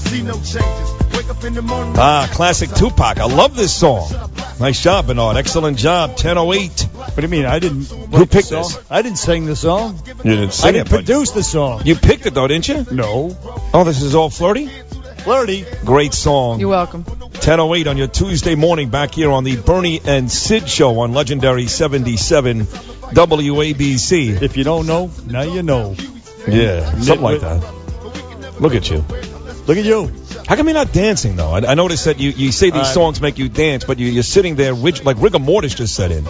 see no changes. Wake up in the morning. Classic Tupac. I love this song. Nice job, Bernard. Excellent job. 10:08. What do you mean? I didn't. Who picked this? I didn't sing the song. You didn't sing I didn't it, but produce the song. you picked it, though, didn't you? No. Oh, this is all flirty? Flirty. Great song. You're welcome. 10:08 on your Tuesday morning back here on the Bernie and Sid Show on Legendary 77 WABC. If you don't know, now you know. Yeah, something like that. Look at you. Look at you. How come you're not dancing, though? I noticed that you say these songs make you dance, but you're sitting there like rigor mortis just set in.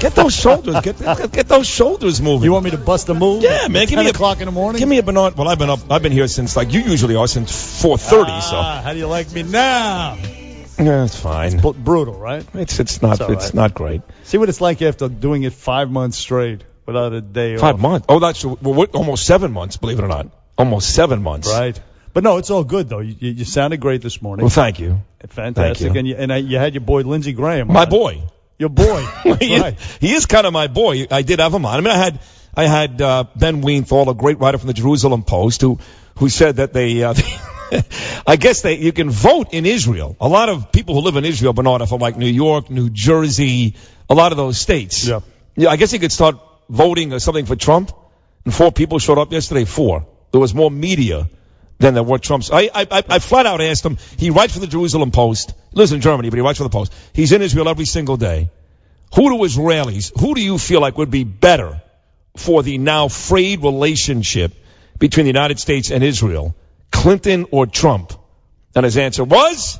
Get those shoulders. Get those shoulders moving. You want me to bust a move? Yeah, man. Give 10 me o'clock in the morning? Give me a Bernard. Well, I've been here since, like you usually are, since 4:30. So how do you like me now? yeah, it's fine. It's brutal, right? It's not great. See what it's like after doing it 5 months straight without a day off. 5 months. Oh, that's almost 7 months. Believe it or not, almost 7 months. Right. But no, it's all good though. You sounded great this morning. Well, thank you. Fantastic. Thank you. And you had your boy Lindsey Graham. My boy. Your boy. Right. He is kind of my boy. I did have him on. I mean, I had Ben Weinthal, a great writer from the Jerusalem Post, who said that they I guess you can vote in Israel. A lot of people who live in Israel, Bernard, are from like New York, New Jersey, a lot of those states. Yeah. Yeah, I guess you could start voting or something for Trump. And 4 people showed up yesterday. 4. There was more media than there were Trump's. I flat out asked him. He writes for the Jerusalem Post. He lives in Germany, but he writes for the Post. He's in Israel every single day. Who do you feel like would be better for the now frayed relationship between the United States and Israel, Clinton or Trump? And his answer was?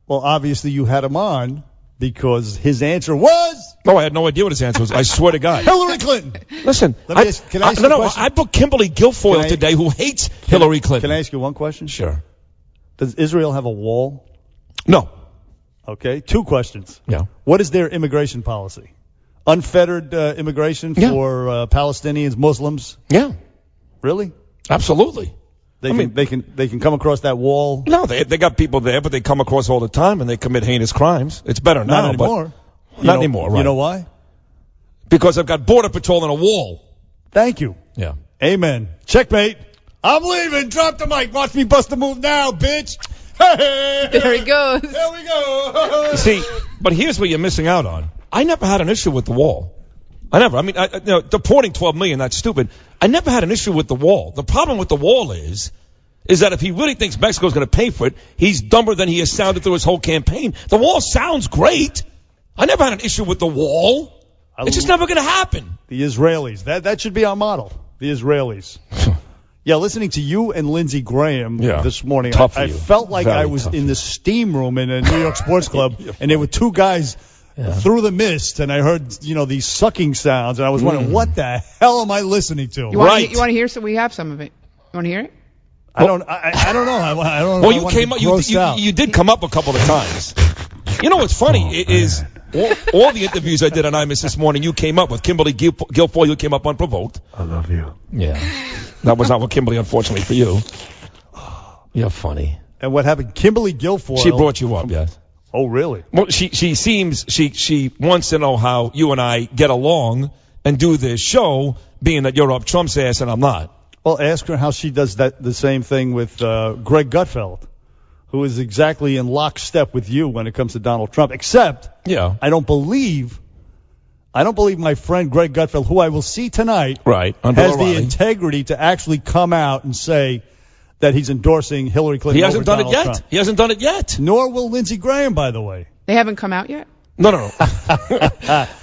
Well, obviously you had him on because his answer was? No, I had no idea what his answer was. I swear to God. Hillary Clinton. Listen, Can I ask you a question? I booked Kimberly Guilfoyle today, who hates Hillary Clinton. Can I ask you one question? Sure. Does Israel have a wall? No. Okay, 2 questions. Yeah. What is their immigration policy? Unfettered immigration for Palestinians, Muslims? Yeah. Really? Absolutely. They can come across that wall? No, they got people there, but they come across all the time and they commit heinous crimes. It's better now. Not anymore. Not anymore, right. You know why? Because I've got Border Patrol and a wall. Thank you. Yeah. Amen. Checkmate. I'm leaving. Drop the mic. Watch me bust the move now, bitch. Hey, There he goes. There we go. See, but here's what you're missing out on. I never had an issue with the wall. I never. I mean, deporting 12 million, that's stupid. I never had an issue with the wall. The problem with the wall is that if he really thinks Mexico's going to pay for it, he's dumber than he has sounded through his whole campaign. The wall sounds great. I never had an issue with the wall. It's just never going to happen. The Israelis. That should be our model. The Israelis. Yeah, listening to you and Lindsey Graham this morning, I felt like I was in the steam room in a New York sports club, and there were 2 guys through the mist, and I heard, these sucking sounds, and I was wondering, what the hell am I listening to? You want to hear some? We have some of it. You want to hear it? I don't know. I don't know. Well, you came up. You did come up a couple of times. You know what's funny is all the interviews I did on IMS this morning, you came up with Kimberly Guilfoyle. You came up unprovoked. I love you. Yeah, that was not with Kimberly, unfortunately for you. You're funny. And what happened? Kimberly Guilfoyle. She brought you up, yes. Oh, really? Well, she wants to know how you and I get along and do this show, being that you're up Trump's ass and I'm not. Well, ask her how she does the same thing with Greg Gutfeld, who is exactly in lockstep with you when it comes to Donald Trump. Except, I don't believe my friend Greg Gutfeld, who I will see tonight, has the integrity to actually come out and say that he's endorsing Hillary Clinton. He hasn't done it yet. Trump. He hasn't done it yet. Nor will Lindsey Graham, by the way. They haven't come out yet? No.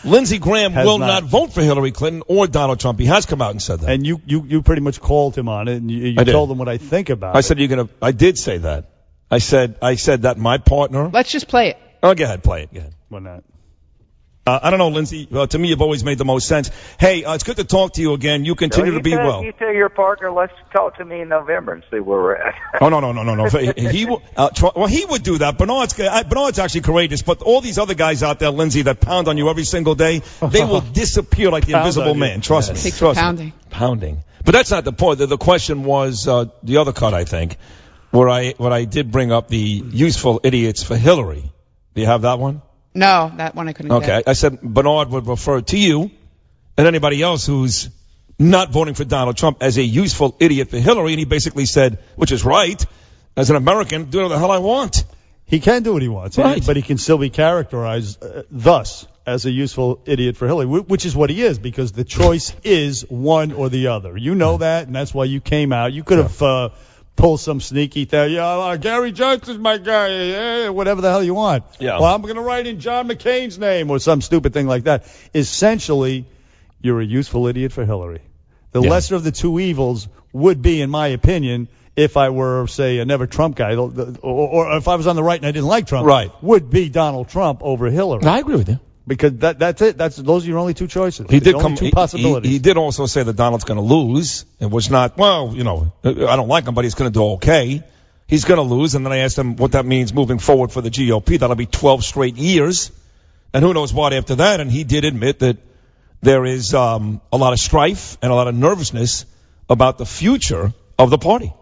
Lindsey Graham will not vote for Hillary Clinton or Donald Trump. He has come out and said that. And you pretty much called him on it, and you told him what I think about it. I said I did say that. I said that my partner. Let's just play it. Oh, go ahead, play it. Go ahead. Why not? I don't know, Lindsey. To me, you've always made the most sense. Hey, it's good to talk to you again. You continue to be well. You tell your partner, let's talk to me in November and see where we're at. Oh, no. He would do that. Bernard's actually courageous, but all these other guys out there, Lindsey, that pound on you every single day, they will disappear like the invisible man. Trust me. Takes pounding. Pounding. But that's not the point. The question was the other cut, I think, where I did bring up the useful idiots for Hillary. Do you have that one? No, that one I couldn't get. Okay, I said Bernard would refer to you and anybody else who's not voting for Donald Trump as a useful idiot for Hillary, and he basically said, which is right, As an American, do what the hell I want. He can do what he wants, right. But he can still be characterized thus as a useful idiot for Hillary, which is what he is, because the choice is one or the other. You know that, and that's why you came out. You could have pulled some sneaky thing. Gary Johnson's my guy, whatever the hell you want. Yeah. Well, I'm going to write in John McCain's name or some stupid thing like that. Essentially, you're a useful idiot for Hillary. The lesser of the two evils would be, in my opinion, if I were, say, a never Trump guy, or if I was on the right and I didn't like Trump, would be Donald Trump over Hillary. I agree with you. Because that's it. Those are your only two choices. He did two possibilities. He did also say that Donald's going to lose. It was not, I don't like him, but he's going to do okay. He's going to lose. And then I asked him what that means moving forward for the GOP. That'll be 12 straight years. And who knows what after that. And he did admit that there is a lot of strife and a lot of nervousness about the future of the party.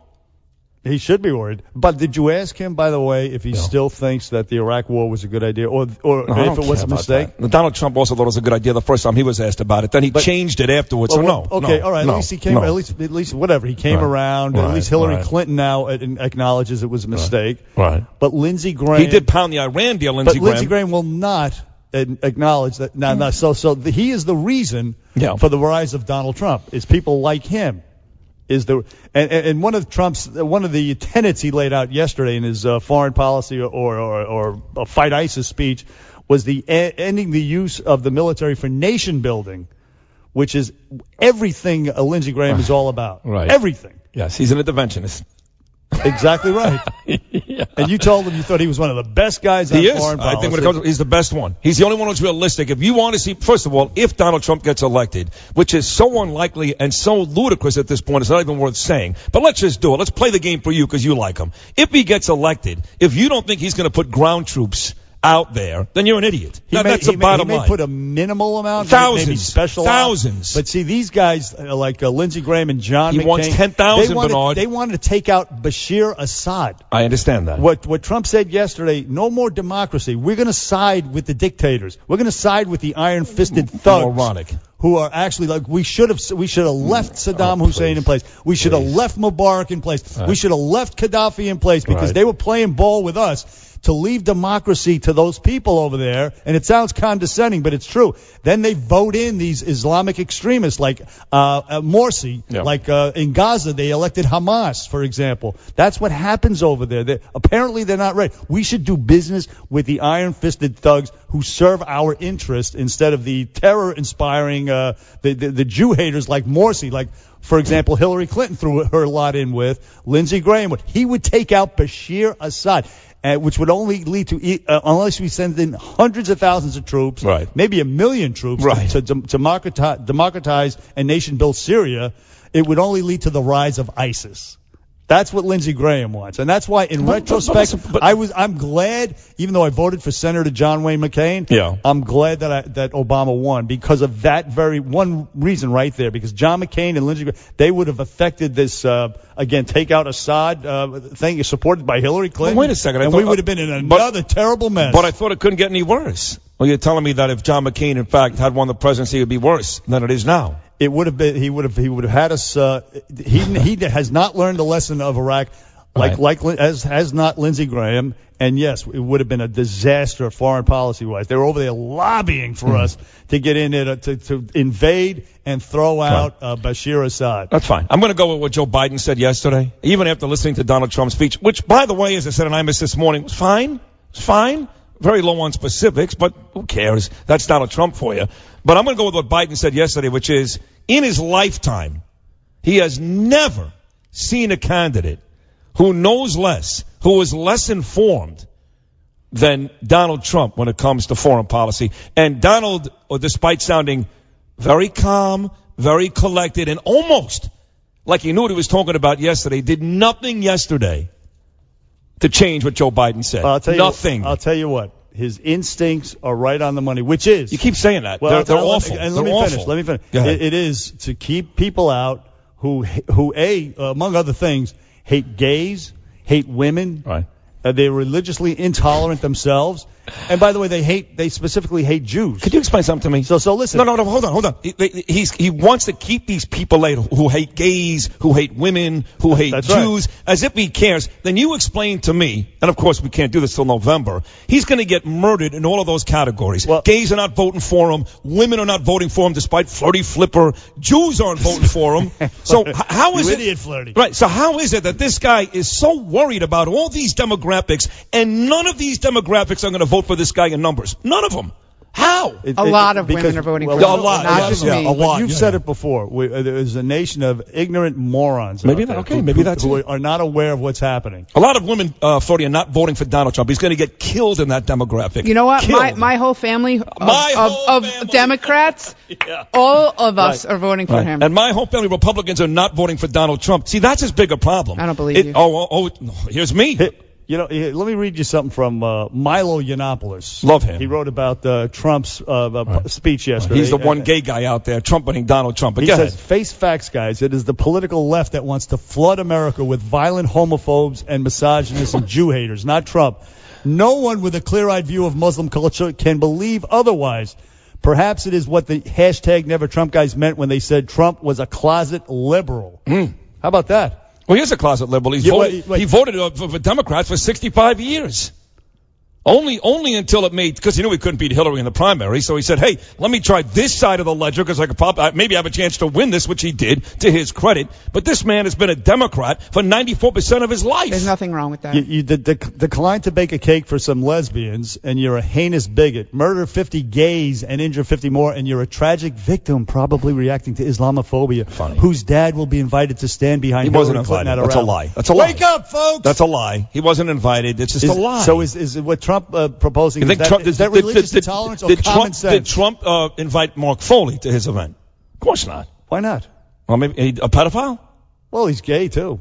He should be worried. But did you ask him, by the way, if he still thinks that the Iraq war was a good idea, or if it was a mistake? Donald Trump also thought it was a good idea the first time he was asked about it. Then he changed it afterwards. All right. At least he came. At least whatever. He came around. At least Hillary Clinton now acknowledges it was a mistake. Right. But Lindsey Graham. He did pound the Iran deal. Lindsey Graham will not acknowledge that. He is the reason for the rise of Donald Trump. It's people like him. And one of the tenets he laid out yesterday in his foreign policy or fight ISIS speech was the ending the use of the military for nation building, which is everything Lindsey Graham is all about. Right. Everything. Yes, he's an interventionist. Exactly right. And you told him you thought he was one of the best guys on foreign policy. I think when it comes to, he's the best one. He's the only one who's realistic. If you want to see, first of all, if Donald Trump gets elected, which is so unlikely and so ludicrous at this point, it's not even worth saying. But let's just do it. Let's play the game for you because you like him. If he gets elected, if you don't think he's going to put ground troops out there, then you're an idiot. That's the bottom line. He may put a minimal amount, thousands, maybe special thousands. But see, these guys like Lindsey Graham and John McCain, he wants 10,000. Bernard. They wanted to take out Bashir Assad. I understand that. What Trump said yesterday: no more democracy. We're going to side with the dictators. We're going to side with the iron-fisted thugs. Moronic. Who are actually like we should have left Saddam Hussein in place. We should have left Mubarak in place. We should have left Gaddafi in place because they were playing ball with us. To leave democracy to those people over there, and it sounds condescending, but it's true. Then they vote in these Islamic extremists like Morsi, like in Gaza they elected Hamas, for example. That's what happens over there. Apparently they're not ready. We should do business with the iron-fisted thugs who serve our interest instead of the terror-inspiring the Jew haters like Morsi, like. For example, Hillary Clinton threw her lot in with Lindsey Graham. He would take out Bashir Assad, which would only lead to, unless we send in hundreds of thousands of troops, maybe 1 million troops to democratize and nation-build Syria, it would only lead to the rise of ISIS. That's what Lindsey Graham wants, and that's why, in retrospect, I'm glad, even though I voted for Senator John Wayne McCain, I'm glad that Obama won because of that very one reason right there. Because John McCain and Lindsey Graham, they would have affected this take out Assad thing supported by Hillary Clinton. Well, wait a second, and we would have been in another terrible mess. But I thought it couldn't get any worse. Well, you're telling me that if John McCain, in fact, had won the presidency, it would be worse than it is now. It would have been. He would have had us. He has not learned the lesson of Iraq, as has not Lindsey Graham. And yes, it would have been a disaster foreign policy wise. They were over there lobbying for us to get in there to invade and throw out Bashir Assad. That's fine. I'm going to go with what Joe Biden said yesterday, even after listening to Donald Trump's speech, which, by the way, as I said in IMS this morning, was fine. It's fine. Very low on specifics, but who cares? That's Donald Trump for you. But I'm going to go with what Biden said yesterday, which is, in his lifetime, he has never seen a candidate who knows less, who is less informed than Donald Trump when it comes to foreign policy. And Donald, despite sounding very calm, very collected, and almost like he knew what he was talking about yesterday, did nothing yesterday to change what Joe Biden said. Nothing. I'll tell you what. His instincts are right on the money, which is... You keep saying that. Well, they're awful. And let me finish. It is to keep people out who among other things, hate gays, hate women, They're religiously intolerant themselves. And by the way, they specifically hate Jews. Could you explain something to me? So listen. No, hold on. He wants to keep these people who hate gays, who hate women, who hate Jews, as if he cares. Then you explain to me, and of course we can't do this till November, he's going to get murdered in all of those categories. Well, gays are not voting for him. Women are not voting for him despite Flirty Flipper. Jews aren't voting for him. So how is you it? Idiot Flirty. Right. So how is it that this guy is so worried about all these demographics and none of these demographics are going to vote for this guy in numbers? None of them. How? A lot of women are voting for him. A lot. Not just me. A lot. You've said it before. There is a nation of ignorant morons. Maybe that. Okay. Maybe that's who are not aware of what's happening. A lot of women, Flirty, are not voting for Donald Trump. He's going to get killed in that demographic. You know what? My whole family of Democrats, all of us are voting for him. And my whole family, Republicans, are not voting for Donald Trump. See, that's his bigger problem. I don't believe you. Oh, here's me. You know, let me read you something from Milo Yiannopoulos. Love him. He wrote about Trump's speech yesterday. He's the one gay guy out there trumpeting Donald Trump. But he says, face facts, guys. It is the political left that wants to flood America with violent homophobes and misogynists and Jew haters, not Trump. No one with a clear-eyed view of Muslim culture can believe otherwise. Perhaps it is what the hashtag Never Trump guys meant when they said Trump was a closet liberal. How about that? Well, he is a closet liberal. He voted for Democrats for 65 years. Only until it made, because he knew he couldn't beat Hillary in the primary, so he said, hey, let me try this side of the ledger because I could maybe have a chance to win this, which he did, to his credit. But this man has been a Democrat for 94% of his life. There's nothing wrong with that. You declined to bake a cake for some lesbians, and you're a heinous bigot. Murder 50 gays and injure 50 more, and you're a tragic victim probably reacting to Islamophobia. Funny. Whose dad will be invited to stand behind Hillary Clinton at a rally. That's a lie. That's a lie. Wake up, folks! That's a lie. He wasn't invited. It's just a lie. So is what Trump proposing, is that religious intolerance or common sense? Did Trump invite Mark Foley to his event? Of course not. Why not? Well, maybe a pedophile? Well, he's gay, too.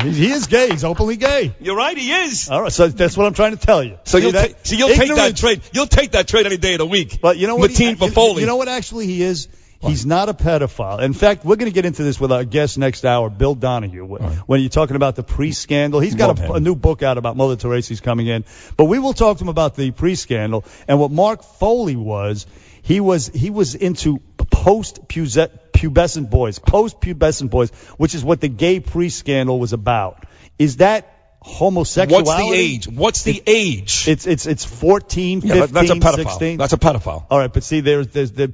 He is gay. He's openly gay. You're right, he is. All right, so that's what I'm trying to tell you. So you'll take that trade. You'll take that trade any day of the week. But you know what? Mateen for Foley. You know what actually he is? He's not a pedophile. In fact, we're going to get into this with our guest next hour, Bill Donohue, when you're talking about the pre-scandal. He's got a new book out about Mother Teresa's coming in. But we will talk to him about the pre-scandal. And what Mark Foley was, he was into post-pubescent boys, which is what the gay pre-scandal was about. Is that homosexuality? What's the age? It's 14, 15, that's a pedophile. 16. That's a pedophile. All right, but see, there's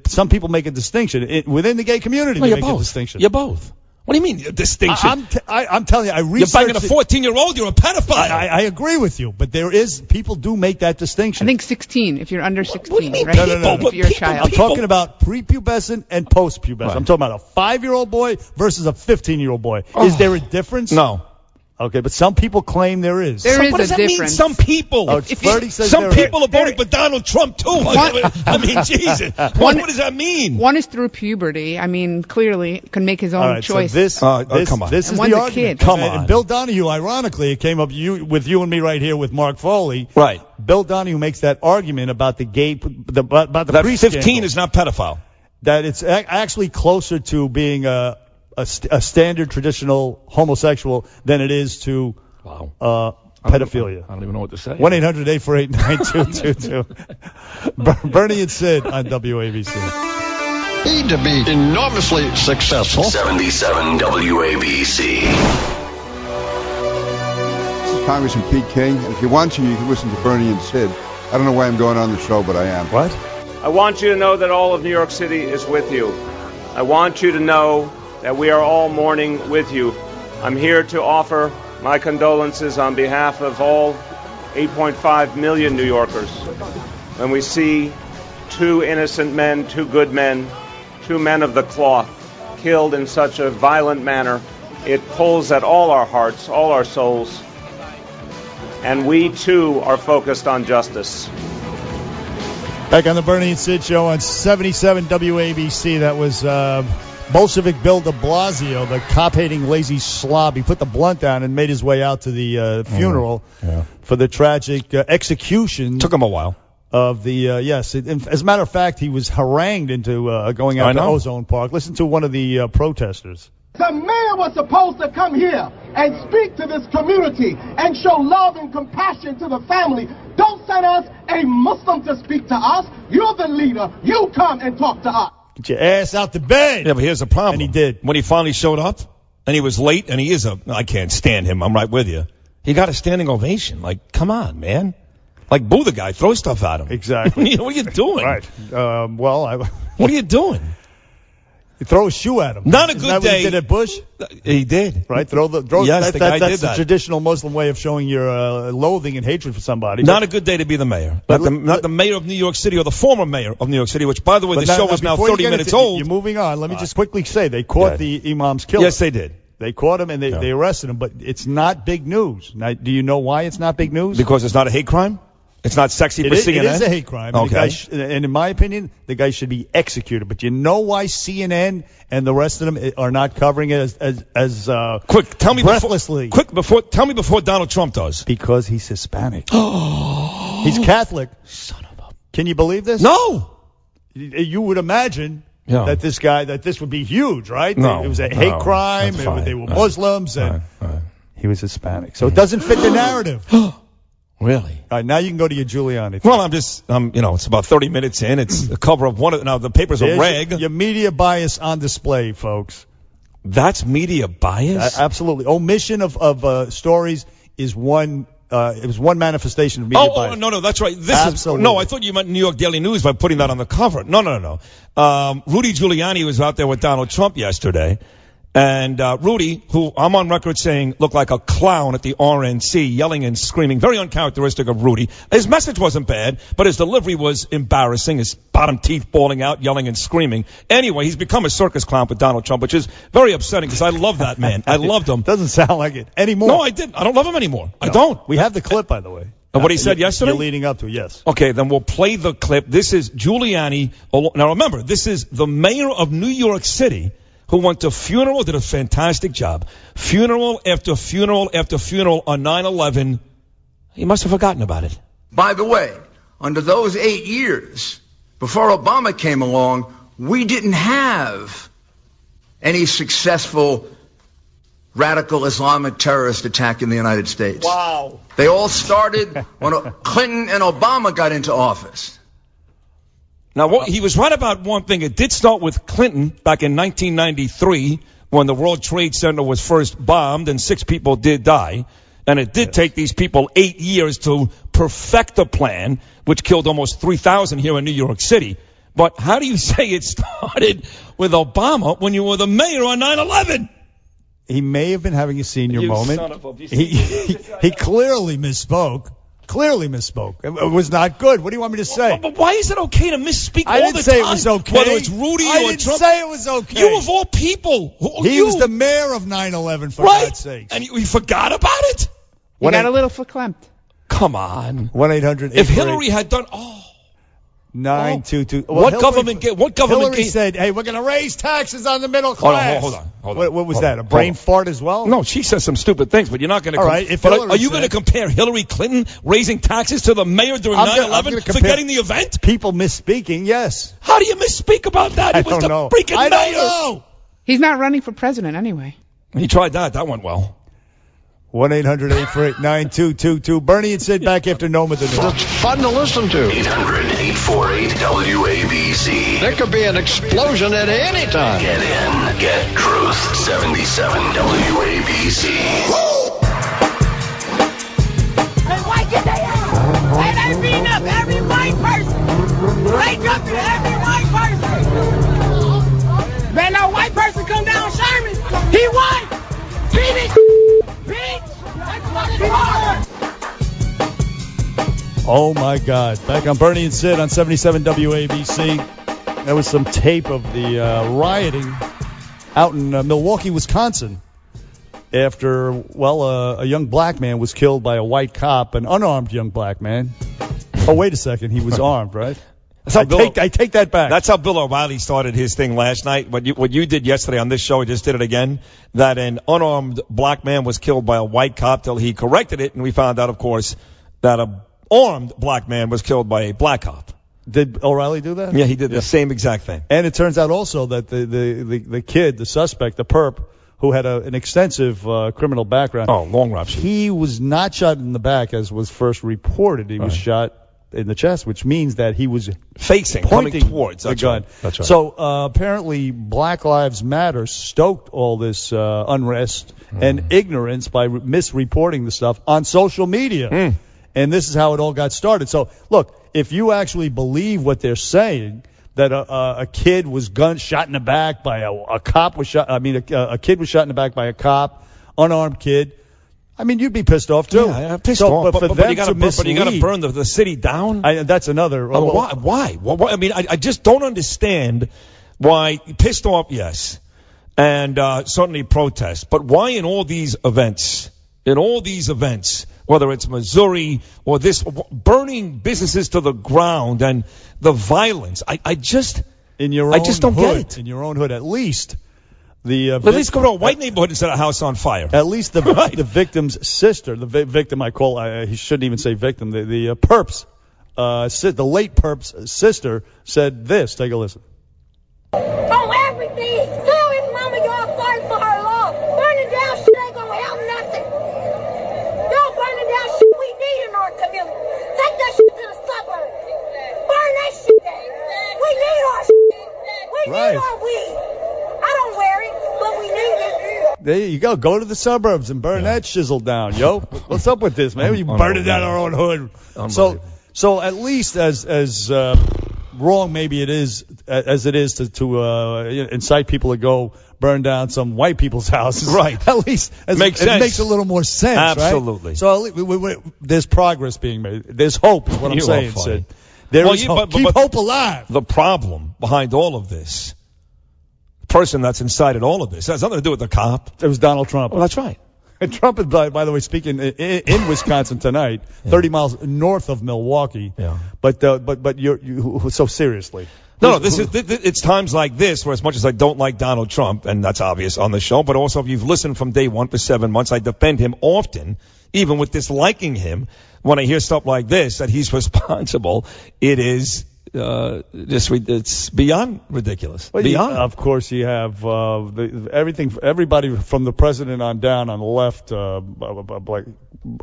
some people make a distinction within the gay community. They make a distinction. You're both. What do you mean a distinction? I'm telling you, I researched. You're banging a 14-year-old. You're a pedophile. I agree with you, but people do make that distinction. I think 16. If you're under 16, what do you mean, right? No. If you're a child. I'm talking about prepubescent and postpubescent. Right. I'm talking about a 5-year-old boy versus a 15-year-old boy. Is there a difference? No. Okay, but some people claim there is. There is what does a that difference. Mean? Some people. Some people are voting for Donald Trump too. I mean, Jesus. What does that mean? One is through puberty. I mean, clearly can make his own choice. So come on. This is the argument. Kid. Come on. And Bill Donohue, ironically, it came up with you and me right here with Mark Foley. Right. Bill Donohue makes that argument about the gay, about the that pre-scandal. 15 is not pedophile. That it's actually closer to being a standard traditional homosexual than it is to pedophilia. I don't even know what to say. 1-800-848-9222. Bernie and Sid on WABC. Need to be enormously successful. 77 WABC. This is Congressman Pete King, and if you want to, you can listen to Bernie and Sid. I don't know why I'm going on the show, but I am. What? I want you to know that all of New York City is with you. I want you to know that we are all mourning with you. I'm here to offer my condolences on behalf of all 8.5 million New Yorkers when we see two innocent men, two good men, two men of the cloth killed in such a violent manner. It pulls at all our hearts, all our souls, and we too are focused on justice. Back on the Bernie and Sid show on 77 WABC. That was Bolshevik Bill de Blasio, the cop-hating lazy slob. He put the blunt down and made his way out to the funeral for the tragic execution. Took him a while. Of the as a matter of fact, he was harangued into going out to Ozone Park. Listen to one of the protesters. The mayor was supposed to come here and speak to this community and show love and compassion to the family. Don't send us a Muslim to speak to us. You're the leader. You come and talk to us. Get your ass out the bed. Yeah, but here's the problem. And he did. When he finally showed up, and he was late, and I can't stand him. I'm right with you. He got a standing ovation. Like, come on, man. Like, boo the guy. Throw stuff at him. Exactly. What are you doing? Right. What are you doing? You throw a shoe at him. Not a good Isn't that day. what he did at Bush? He did. Right? Yes, the guy that's did that. the traditional Muslim way of showing your loathing and hatred for somebody. Not a good day to be the mayor. Not the mayor of New York City or the former mayor of New York City, which, by the way, the show is now 30 minutes old. You're moving on. Let me just quickly say they caught the Imam's killer. Yes, they did. They caught him and they arrested him, but it's not big news. Now, do you know why it's not big news? Because it's not a hate crime? It's not sexy for CNN? It is a hate crime. Okay. And in my opinion, the guy should be executed. But you know why CNN and the rest of them are not covering it as quick, tell me breathlessly? Tell me before Donald Trump does. Because he's Hispanic. He's Catholic. Son of a... Can you believe this? No. You would imagine that this would be huge, right? No. It was a hate crime. They were Muslims. And he was Hispanic. So it doesn't fit the narrative. Really? All right, now you can go to your Giuliani. Well, it's about 30 minutes in. It's the cover of one of now the paper's a rag. Your media bias on display, folks. That's media bias? Absolutely. Omission of stories is one. It was one manifestation of media bias. No, that's right. Absolutely. I thought you meant New York Daily News by putting that on the cover. No. Rudy Giuliani was out there with Donald Trump yesterday. And Rudy, who I'm on record saying looked like a clown at the RNC, yelling and screaming, very uncharacteristic of Rudy. His message wasn't bad, but his delivery was embarrassing, his bottom teeth falling out, yelling and screaming. Anyway, he's become a circus clown with Donald Trump, which is very upsetting because I love that man. I loved him. Doesn't sound like it anymore. No, I didn't. I don't love him anymore. No. I don't. We have the clip, by the way. What he said yesterday? You're leading up to, yes. Okay, then we'll play the clip. This is Giuliani. Now remember, this is the mayor of New York City, who went to funeral, did a fantastic job. Funeral after funeral after funeral on 9/11. He must have forgotten about it. By the way, under those 8 years, before Obama came along, we didn't have any successful radical Islamic terrorist attack in the United States. Wow. They all started when Clinton and Obama got into office. Now, he was right about one thing. It did start with Clinton back in 1993 when the World Trade Center was first bombed and 6 people did die. And it did take these people 8 years to perfect the plan, which killed almost 3,000 here in New York City. But how do you say it started with Obama when you were the mayor on 9/11? He may have been having a senior moment. Son of a... He clearly misspoke. It was not good. What do you want me to say? But why is it okay to misspeak all the time? I didn't say it was okay. Whether it's Rudy or Trump. I didn't say it was okay. You of all people. He was the mayor of 9/11, for God's sake. And you forgot about it? You got a little verklempt. Come on. 1-800. If Hillary had done... 922. Well, What government Hillary said, hey, we're going to raise taxes on the middle class. Hold on. What was that? A brain fart as well? No, she says some stupid things, but you're not going to... All right. Are you going to compare Hillary Clinton raising taxes to the mayor during 9/11, forgetting the event? People misspeaking, yes. How do you misspeak about that? He was the freaking mayor. I don't know. He's not running for president anyway. He tried that. That went well. 1-800-848-9222. Bernie and Sid back after Noma the News. It's fun to listen to. 800-848-WABC. There could be an explosion at any time. Get in. Get Truth. 77 WABC. Hey, why get they out? Hey, they beating up every white person. They jumping every white person. Man, no white person come down Sherman. He won. Beat it. Oh, my God. Back on Bernie and Sid on 77 WABC. There was some tape of the rioting out in Milwaukee, Wisconsin, after, a young black man was killed by a white cop, an unarmed young black man. Oh, wait a second. He was armed, right? I take that back. That's how Bill O'Reilly started his thing last night. What you did yesterday on this show, I just did it again, that an unarmed black man was killed by a white cop till he corrected it, and we found out, of course, that a armed black man was killed by a black cop. Did O'Reilly do that? Yeah, he did the same exact thing. And it turns out also that the kid, the suspect, the perp, who had an extensive criminal background. Oh, long rap sheet. He was not shot in the back, as was first reported. He was shot in the chest, which means that he was facing, pointing coming towards the gun. Right. That's right. So apparently Black Lives Matter stoked all this unrest and ignorance by misreporting the stuff on social media. And this is how it all got started. So, look, if you actually believe what they're saying, that a kid was shot in the back by a cop was shot. I mean, a kid was shot in the back by a cop, unarmed kid. I mean, you'd be pissed off too. Yeah, pissed off. But you got to burn the city down. That's another. Why? I mean, I just don't understand why. Pissed off, yes, and certainly protest. But why in all these events? Whether it's Missouri or this, burning businesses to the ground and the violence, I just don't get it. In your own hood, at least. At least go to a white neighborhood instead of a house on fire. At least the victim's sister, the victim I call, he shouldn't even say victim, the perp's, the late perp's sister said this. Take a listen. On everything, tell his mama y'all sorry for her loss. Burning down shit ain't gonna help nothing. Y'all burning down shit we need in our community. Take that shit to the suburbs. Burn that shit down. We need our shit. We need our weed. I don't wear it, but we need it. There you go. Go to the suburbs and burn that shizzle down, yo. What's up with this, man? You burn it down our own hood. So at least as wrong maybe it is as it is to incite people to go burn down some white people's houses. Right. At least it makes a little more sense. Absolutely. Right? So there's progress being made. There's hope. Is what I'm saying, Sid. Keep hope alive. The problem behind all of this, the person that's incited all of this, has nothing to do with the cop. It was Donald Trump. Well, that's right. And Trump is, by the way, speaking in Wisconsin tonight, 30 miles north of Milwaukee. Yeah. But you so seriously. No, it's times like this where, as much as I don't like Donald Trump, and that's obvious on the show, but also if you've listened from day one for 7 months, I defend him often, even with disliking him. When I hear stuff like this, that he's responsible, it is it's beyond ridiculous. Well, beyond. Of course, you have everybody from the president on down on the left, like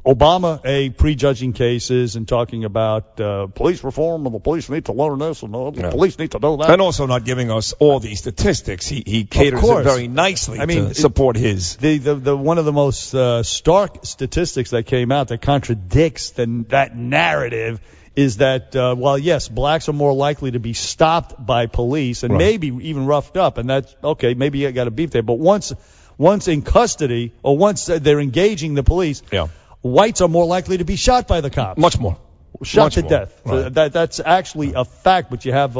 Obama, prejudging cases and talking about police reform, and the police need to learn this, and the police need to know that. And also not giving us all these statistics. He caters it very nicely to support his. The one of the most stark statistics that came out that contradicts that narrative is that, yes, blacks are more likely to be stopped by police and maybe even roughed up, and that's okay, maybe you got a beef there. But once in custody or once they're engaging the police, whites are more likely to be shot by the cops. Much more. Shot to death. Right. That's actually a fact, but you have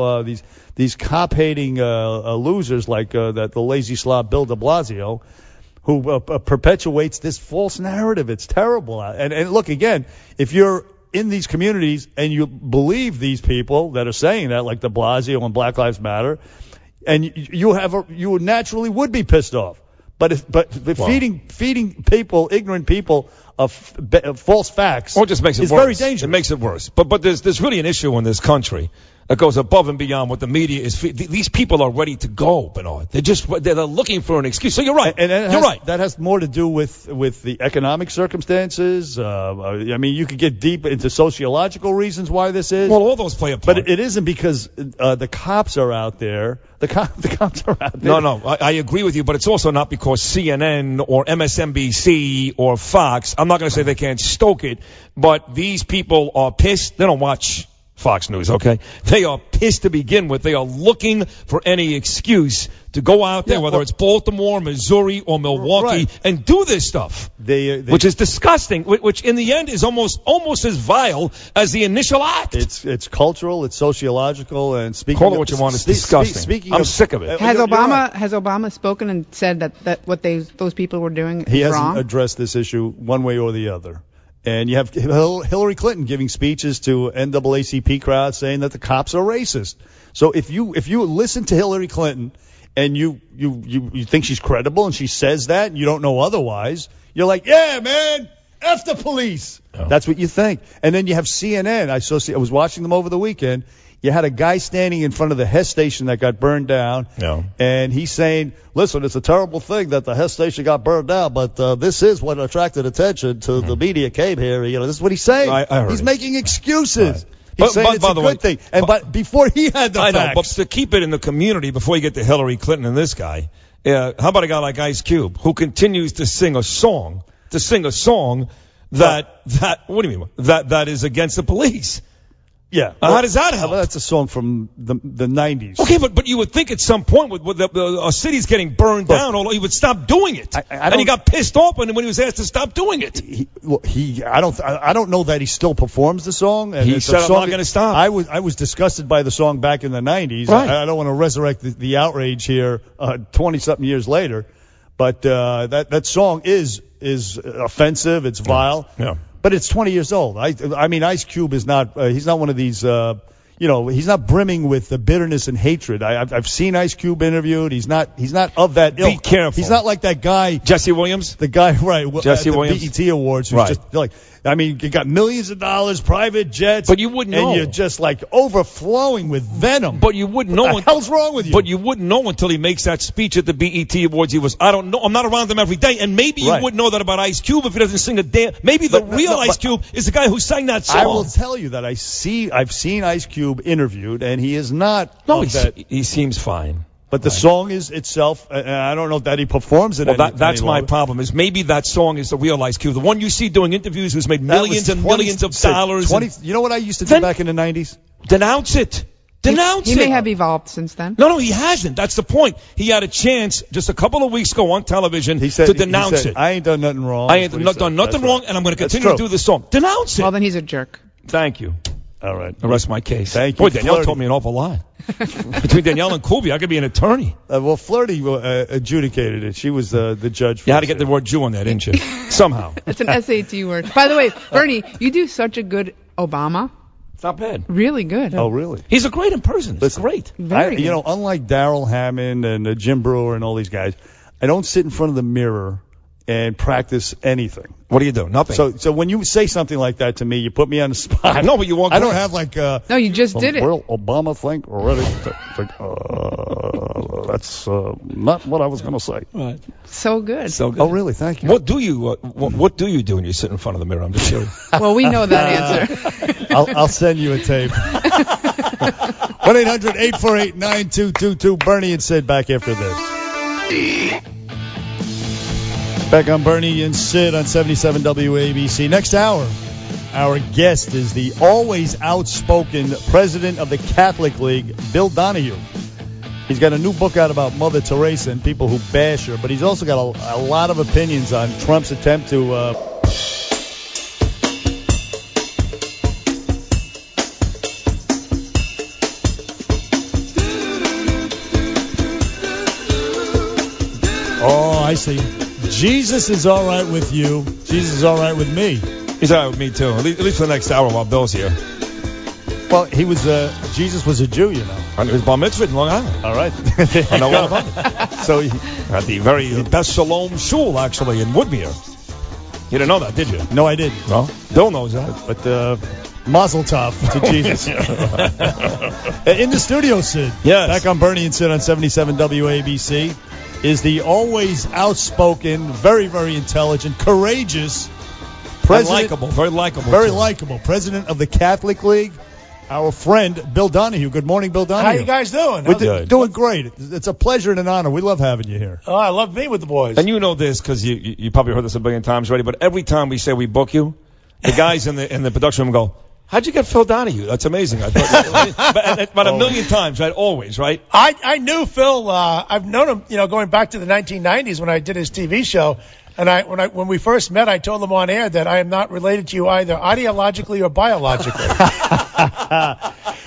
these cop-hating losers like the lazy slob Bill de Blasio, who perpetuates this false narrative. It's terrible. And look, again, if you're in these communities and you believe these people that are saying that, like de Blasio and Black Lives Matter, and you naturally would be pissed off. But feeding people, ignorant people, of false facts, just makes it is worse. Very dangerous. It makes it worse. But there's really an issue in this country that goes above and beyond what the media is. These people are ready to go, Bernard. They're looking for an excuse. So you're right. You're right. That has more to do with the economic circumstances. I mean, you could get deep into sociological reasons why this is. Well, all those play a part. But it isn't because the cops are out there. The cops are out there. No, I agree with you, but it's also not because CNN or MSNBC or Fox. I'm not going to say they can't stoke it, but these people are pissed. They don't watch Fox News, okay? They are pissed to begin with. They are looking for any excuse to go out there, whether it's Baltimore, Missouri, or Milwaukee, and do this stuff, which is disgusting, which in the end is almost as vile as the initial act. It's cultural, it's sociological, and speaking Call it what you want, it's disgusting. I'm sick of it. Has Obama spoken and said that what those people were doing is wrong? He hasn't addressed this issue one way or the other. And you have Hillary Clinton giving speeches to NAACP crowds saying that the cops are racist. So if you listen to Hillary Clinton and you think she's credible and she says that and you don't know otherwise, you're like, yeah, man, F the police. Oh. That's what you think. And then you have CNN. I was watching them over the weekend. You had a guy standing in front of the Hess station that got burned down, and he's saying, listen, it's a terrible thing that the Hess station got burned down, but this is what attracted attention to the media came here. This is what he's saying. He's making excuses. Right. He's saying it's a good thing. And but before he had the facts. I know, but to keep it in the community before you get to Hillary Clinton and this guy, how about a guy like Ice Cube who continues to sing a song that what do you mean? That is against the police. Yeah. How does that help? That's a song from the 90s. Okay, but you would think at some point with a city's getting burned down, he would stop doing it. And he got pissed off when he was asked to stop doing it. I don't know that he still performs the song. And he said, I'm not going to stop. I was disgusted by the song back in the 90s. Right. I don't want to resurrect the outrage here 20-something years later. But that song is offensive. It's vile. Yeah. But it's 20 years old. I mean, Ice Cube is not. He's not one of these. He's not brimming with bitterness and hatred. I've seen Ice Cube interviewed. He's not of that ilk. Be careful. He's not like that guy. Jesse Williams. The guy, right? Jesse at the Williams. BET Awards. Who's just like. I mean, you got millions of dollars, private jets. But you wouldn't know. And you're just like overflowing with venom. But you wouldn't know. What the hell's wrong with you? But you wouldn't know until he makes that speech at the BET Awards. I don't know. I'm not around them every day. And maybe you wouldn't know that about Ice Cube if he doesn't sing a damn. Maybe the real Ice Cube is the guy who sang that song. I will tell you that I've seen Ice Cube interviewed, and he is not. No, he seems fine. But the song is itself, and I don't know that he performs it. Well, that's my problem. Is maybe that song is the real Ice Cube, the one you see doing interviews, who's made millions and millions of dollars. You know what I used to do back in the 90s? Denounce it. Denounce it. He may have evolved since then. No, he hasn't. That's the point. He had a chance just a couple of weeks ago on television to denounce it. I ain't done nothing wrong. I ain't done nothing wrong, and I'm going to continue to do this song. Denounce it. Well, then he's a jerk. Thank you. All right. The rest of my case. Thank you. Boy, Danielle told me an awful lot. Between Danielle and Kubi, I could be an attorney. Well, Flirty adjudicated it. She was the judge. You had to get the word Jew on there, didn't you? Somehow. It's an SAT word. By the way, Bernie, you do such a good Obama. It's not bad. Really good. Oh, really? He's a great impersonator. It's great. Very good. You know, unlike Darrell Hammond and Jim Brewer and all these guys, I don't sit in front of the mirror and practice anything. What do you do? Nothing. So when you say something like that to me, you put me on the spot. I know, but you won't. I don't have like. No, you just did it. Well, Obama think already. That's not what I was going to say. Right. So good. So good. Oh, really? Thank you. What do you do when you sit in front of the mirror? I'm just curious. Well, we know that answer. I'll send you a tape. 1-800-848-9222. Bernie and Sid back after this. Back on Bernie and Sid on 77 WABC. Next hour, our guest is the always outspoken president of the Catholic League, Bill Donohue. He's got a new book out about Mother Teresa and people who bash her, but he's also got a lot of opinions on Trump's attempt to... Oh, I see. Jesus is all right with you. Jesus is all right with me. He's all right with me, too. At least for the next hour while Bill's here. Well, Jesus was a Jew, you know. And he was bar mitzvah in Long Island. All right. I know all about it. So at the very best Shalom Shul, actually, in Woodmere. You didn't know that, did you? No, I didn't. Well, Bill knows that. But mazel tov to Jesus. In the studio, Sid. Yes. Back on Bernie and Sid on 77 WABC is the always outspoken, very, very intelligent, courageous president. Very likable. Very likable. President of the Catholic League, our friend Bill Donohue. Good morning, Bill Donohue. How you guys doing? We're doing great. It's a pleasure and an honor. We love having you here. Oh, I love being with the boys. And you know this because you probably heard this a billion times already, but every time we say we book you, the guys in the production room go, how'd you get Phil Donohue? That's amazing. I thought, but a million times, right? Always, right? I knew Phil. I've known him, going back to the 1990s when I did his TV show. And when we first met, I told him on air that I am not related to you either ideologically or biologically.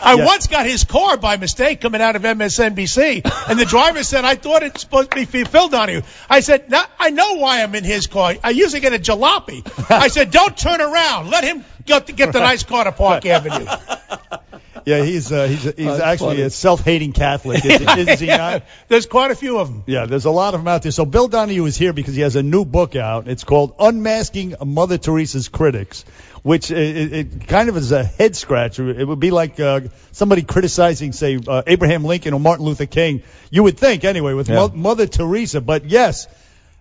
I once got his car by mistake coming out of MSNBC, and the driver said, I thought it's supposed to be Phil Donohue. I said, I know why I'm in his car. I usually get a jalopy. I said, don't turn around. Let him get the nice car to Park Avenue. Yeah, he's actually funny. A self-hating Catholic, is he not? There's quite a few of them. Yeah, there's a lot of them out there. So Bill Donohue is here because he has a new book out. It's called Unmasking Mother Teresa's Critics. which it kind of is a head scratcher. It would be like somebody criticizing, say, Abraham Lincoln or Martin Luther King. You would think, anyway, with Mother Teresa. But yes,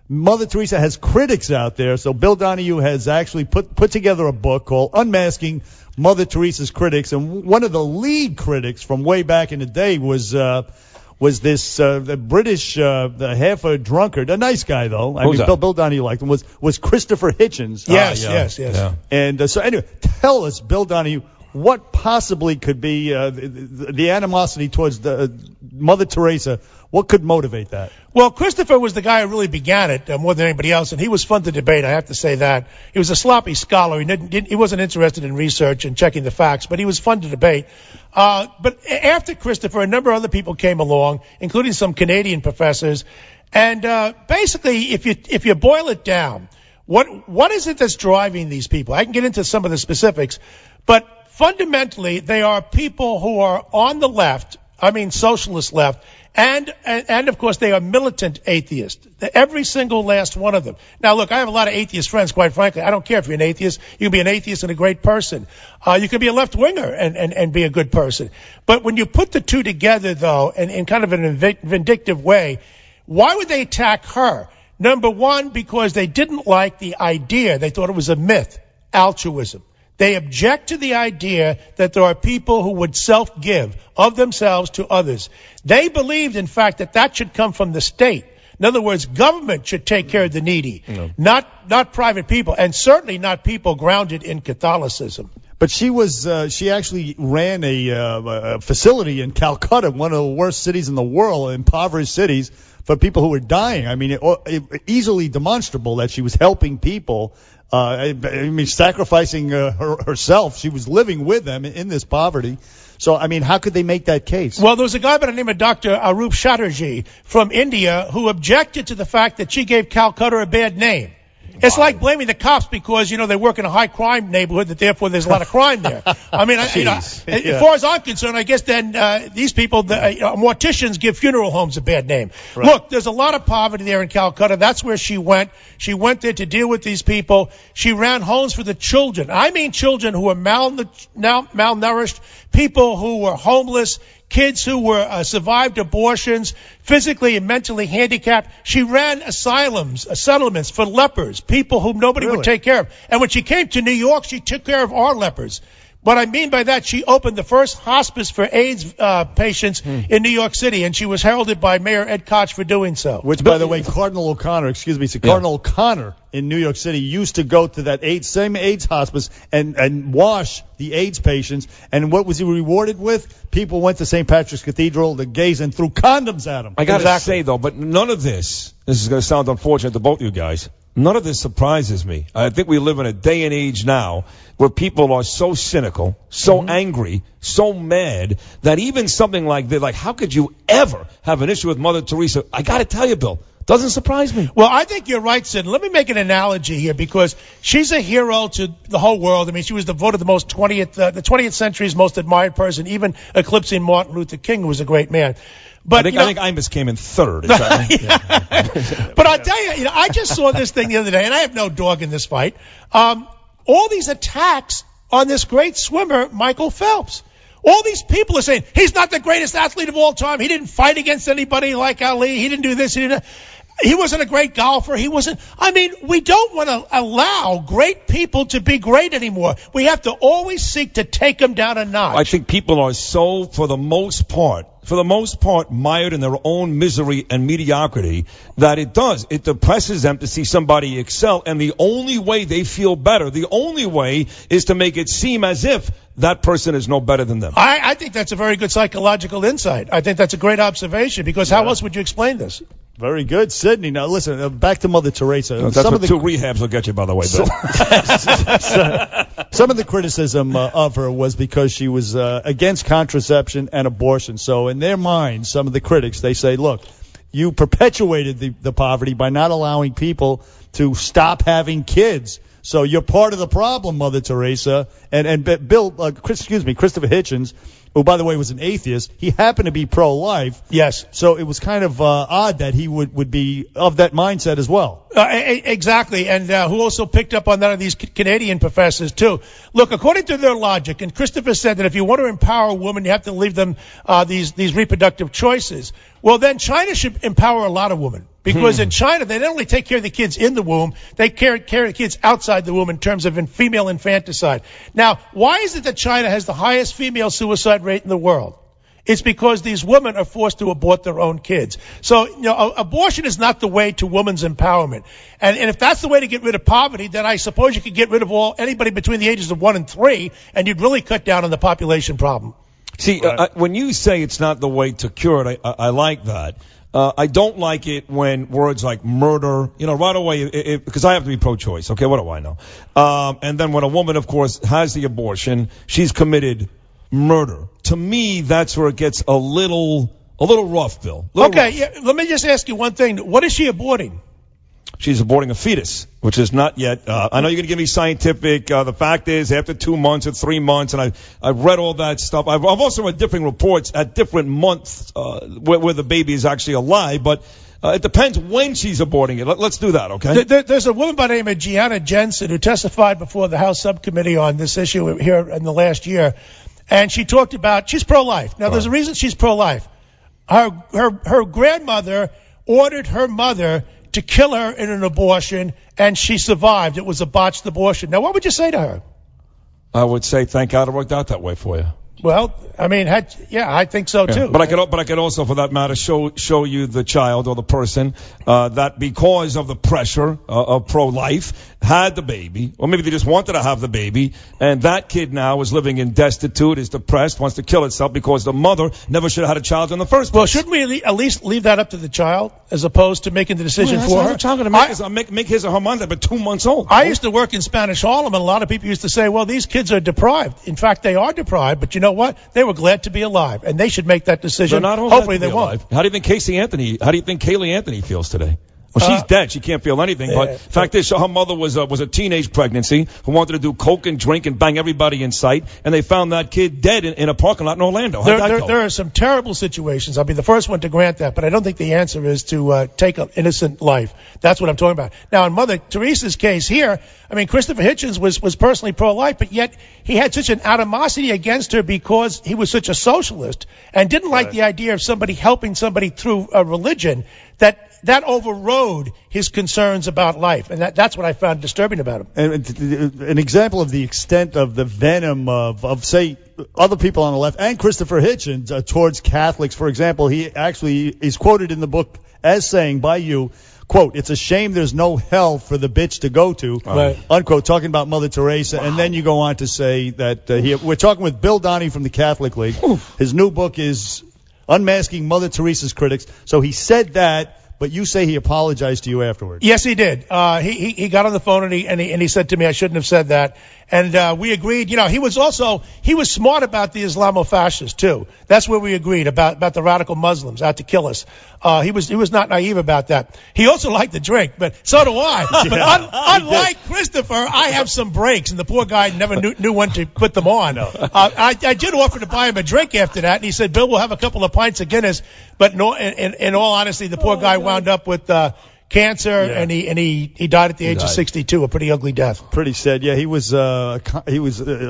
Mother Teresa has critics out there. So Bill Donohue has actually put together a book called Unmasking Mother Teresa's Critics. And one of the lead critics from way back in the day was this the British half a drunkard, a nice guy though. I mean, Bill Donohue liked him. Was Christopher Hitchens? Yes. Yeah. And so anyway, tell us, Bill Donohue, what possibly could be the animosity towards the Mother Teresa? What could motivate that? Well, Christopher was the guy who really began it more than anybody else, and he was fun to debate. I have to say that he was a sloppy scholar. He wasn't interested in research and checking the facts, but he was fun to debate. But after Christopher, a number of other people came along, including some Canadian professors. And basically, if you boil it down, what is it that's driving these people? I can get into some of the specifics, but fundamentally, they are people who are on the left. I mean, socialist left. And of course, they are militant atheists. Every single last one of them. Now, look, I have a lot of atheist friends, quite frankly. I don't care if you're an atheist. You can be an atheist and a great person. You can be a left-winger and be a good person. But when you put the two together, though, in kind of an vindictive way, why would they attack her? Number one, because they didn't like the idea. They thought it was a myth, altruism. They object to the idea that there are people who would self-give of themselves to others. They believed, in fact, that should come from the state. In other words, government should take care of the needy, not private people, and certainly not people grounded in Catholicism. But she actually ran a facility in Calcutta, one of the worst cities in the world, impoverished cities, for people who were dying. I mean, it easily demonstrable that she was helping people. I mean, sacrificing herself. She was living with them in this poverty. So, I mean, how could they make that case? Well, there was a guy by the name of Dr. Arup Chatterjee from India who objected to the fact that she gave Calcutta a bad name. It's like blaming the cops because, they work in a high-crime neighborhood, that therefore there's a lot of crime there. I mean, as far as I'm concerned, I guess then these people, morticians, give funeral homes a bad name. Right. Look, there's a lot of poverty there in Calcutta. That's where she went. She went there to deal with these people. She ran homes for the children. I mean children who were malnourished, people who were homeless, kids who were survived abortions, physically and mentally handicapped. She ran asylums, settlements for lepers, people whom nobody would take care of. And when she came to New York, she took care of our lepers. What I mean by that, she opened the first hospice for AIDS patients in New York City, and she was heralded by Mayor Ed Koch for doing so. Which, by the way, Cardinal O'Connor in New York City used to go to that same AIDS hospice and wash the AIDS patients. And what was he rewarded with? People went to St. Patrick's Cathedral, the gays, and threw condoms at him. I got to say, though, but none of this is going to sound unfortunate to both you guys, none of this surprises me. I think we live in a day and age now where people are so cynical, so angry, so mad, that even something like this, like how could you ever have an issue with Mother Teresa? I got to tell you, Bill, doesn't surprise me. Well, I think you're right, Sid. Let me make an analogy here because she's a hero to the whole world. I mean, she was voted the 20th century's most admired person, even eclipsing Martin Luther King, who was a great man. But I think Imus came in third. Is that right? But I'll tell you, I just saw this thing the other day, and I have no dog in this fight. All these attacks on this great swimmer, Michael Phelps. All these people are saying, he's not the greatest athlete of all time. He didn't fight against anybody like Ali. He didn't do this. He wasn't a great golfer. We don't want to allow great people to be great anymore. We have to always seek to take them down a notch. I think people are so, for the most part, mired in their own misery and mediocrity that it depresses them to see somebody excel. And the only way they feel better, the only way is to make it seem as if that person is no better than them. I think that's a very good psychological insight. I think that's a great observation because how else would you explain this? Very good, Sidney. Now, listen, back to Mother Teresa. That's some what 2 rehabs will get you, by the way, Bill. Some of the criticism of her was because she was against contraception and abortion. So in their minds, some of the critics, they say, look, you perpetuated the poverty by not allowing people to stop having kids. So you're part of the problem, Mother Teresa. And Christopher Hitchens, who, by the way, was an atheist, he happened to be pro-life. Yes. So it was kind of odd that he would be of that mindset as well. Exactly, and who also picked up on that are these Canadian professors, too. Look, according to their logic, and Christopher said that if you want to empower a woman, you have to leave them these reproductive choices. Well, then China should empower a lot of women. Because in China, they not only take care of the kids in the womb, they care of the kids outside the womb in terms of female infanticide. Now, why is it that China has the highest female suicide rate in the world? It's because these women are forced to abort their own kids. So, abortion is not the way to women's empowerment. And if that's the way to get rid of poverty, then I suppose you could get rid of anybody between the ages of 1 and 3, and you'd really cut down on the population problem. See, when you say it's not the way to cure it, I like that. I don't like it when words like murder, right away, because I have to be pro-choice. Okay, what do I know? And then when a woman, of course, has the abortion, she's committed murder. To me, that's where it gets a little rough, Bill. Okay, yeah, let me just ask you one thing. What is she aborting? She's aborting a fetus, which is not yet. I know you're going to give me scientific. The fact is, after 2 months or 3 months, and I've read all that stuff. I've also read different reports at different months where the baby is actually alive, but it depends when she's aborting it. Let's do that, okay? There's a woman by the name of Gianna Jensen who testified before the House subcommittee on this issue here in the last year. And she talked about, she's pro-life. Now, there's a reason she's pro-life. Her grandmother ordered her mother to kill her in an abortion, and she survived. It was a botched abortion. Now, what would you say to her? I would say, thank God it worked out that way for you. Well, I mean, I think so too. But I could also, for that matter, show you the child or the person that because of the pressure of pro-life had the baby, or maybe they just wanted to have the baby, and that kid now is living in destitute, is depressed, wants to kill itself because the mother never should have had a child in the first place. Well, shouldn't we at least leave that up to the child as opposed to making the decision for her? The child going to make his or her mind up at 2 months old. I used to work in Spanish Harlem, and a lot of people used to say, well, these kids are deprived. In fact, they are deprived, but you know what? They were glad to be alive, and they should make that decision. Hopefully they won't. How do you think Kaylee Anthony feels today? Well, she's dead. She can't feel anything. But fact is, her mother was a teenage pregnancy who wanted to do coke and drink and bang everybody in sight, and they found that kid dead in a parking lot in Orlando. There are some terrible situations. I'll be the first one to grant that, but I don't think the answer is to take an innocent life. That's what I'm talking about. Now, in Mother Teresa's case here, I mean, Christopher Hitchens was personally pro-life, but yet he had such an animosity against her because he was such a socialist and didn't like the idea of somebody helping somebody through a religion that overrode his concerns about life, and that's what I found disturbing about him. And an example of the extent of the venom of say, other people on the left and Christopher Hitchens towards Catholics, for example, he actually is quoted in the book as saying by you, quote, "It's a shame there's no hell for the bitch to go to," unquote, talking about Mother Teresa. Wow. And then you go on to say that we're talking with Bill Donohue from the Catholic League. Oof. His new book is Unmasking Mother Teresa's Critics. So he said that. But you say he apologized to you afterwards. Yes, he did. He got on the phone and he said to me, I shouldn't have said that. And we agreed. He was smart about the Islamofascists too. That's where we agreed about the radical Muslims out to kill us. He was not naive about that. He also liked to drink, but so do I. But unlike Christopher, I have some breaks, and the poor guy never knew when to put them on. No. I did offer to buy him a drink after that, and he said, "Bill, we'll have a couple of pints of Guinness." But no, in all honesty, the poor guy wound up with cancer, and he died at the age of 62, a pretty ugly death. Pretty sad. Yeah, he was a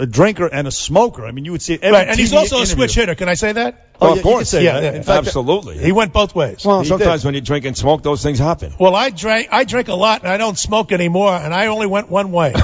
drinker and a smoker. I mean, you would see it every right, and he's also a switch hitter. Can I say that? Oh, of course. Yeah, in fact, absolutely. He went both ways. Well, sometimes when you drink and smoke, those things happen. Well, I drink a lot, and I don't smoke anymore, and I only went one way. But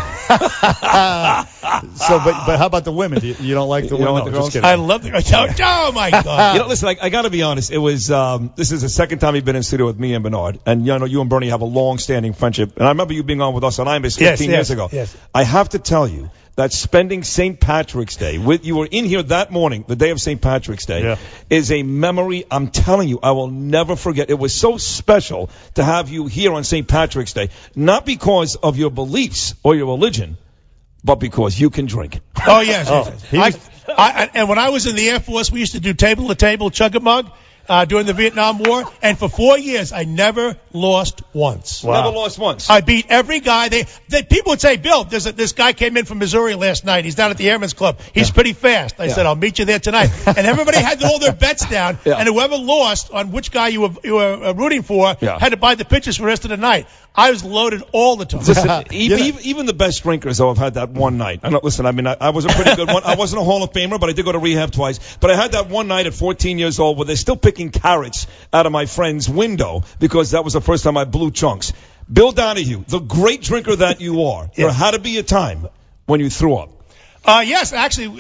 how about the women? You don't like the women? Like the girls? I love the girls. Oh my God! Listen, I got to be honest. It was this is the second time you've been in studio with me and Bernard, and you and Bernie have a long-standing friendship. And I remember you being on with us on Imus 15 years ago. Yes. I have to tell you that spending St. Patrick's Day you were in here that morning, the day of St. Patrick's Day, is a memory. I'm telling you, I will never forget. It was so special to have you here on St. Patrick's Day, not because of your beliefs or your religion, but because you can drink. Oh yes. And when I was in the Air Force, we used to do table to table, chug a mug. during the Vietnam War, and for 4 years I never lost once. Wow. Never lost once. I beat every guy. People would say, Bill, this guy came in from Missouri last night. He's down at the Airmen's Club. He's pretty fast. I said, I'll meet you there tonight. And everybody had all their bets down, and whoever lost on which guy you were rooting for had to buy the pitchers for the rest of the night. I was loaded all the time. Listen, even the best drinkers, though, have had that one night. Listen, I was a pretty good one. I wasn't a Hall of Famer, but I did go to rehab twice. But I had that one night at 14 years old where they're still picking carrots out of my friend's window because that was the first time I blew chunks. Bill Donohue, the great drinker that you are, there had to be a time when you threw up. Yes, actually,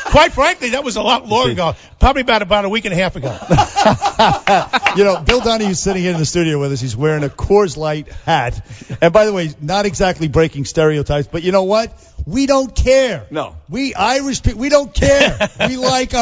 quite frankly, that was a lot longer ago. Probably about a week and a half ago. Bill Donohue's sitting here in the studio with us. He's wearing a Coors Light hat. And by the way, not exactly breaking stereotypes, but you know what? We don't care. No. We Irish people, we don't care. we like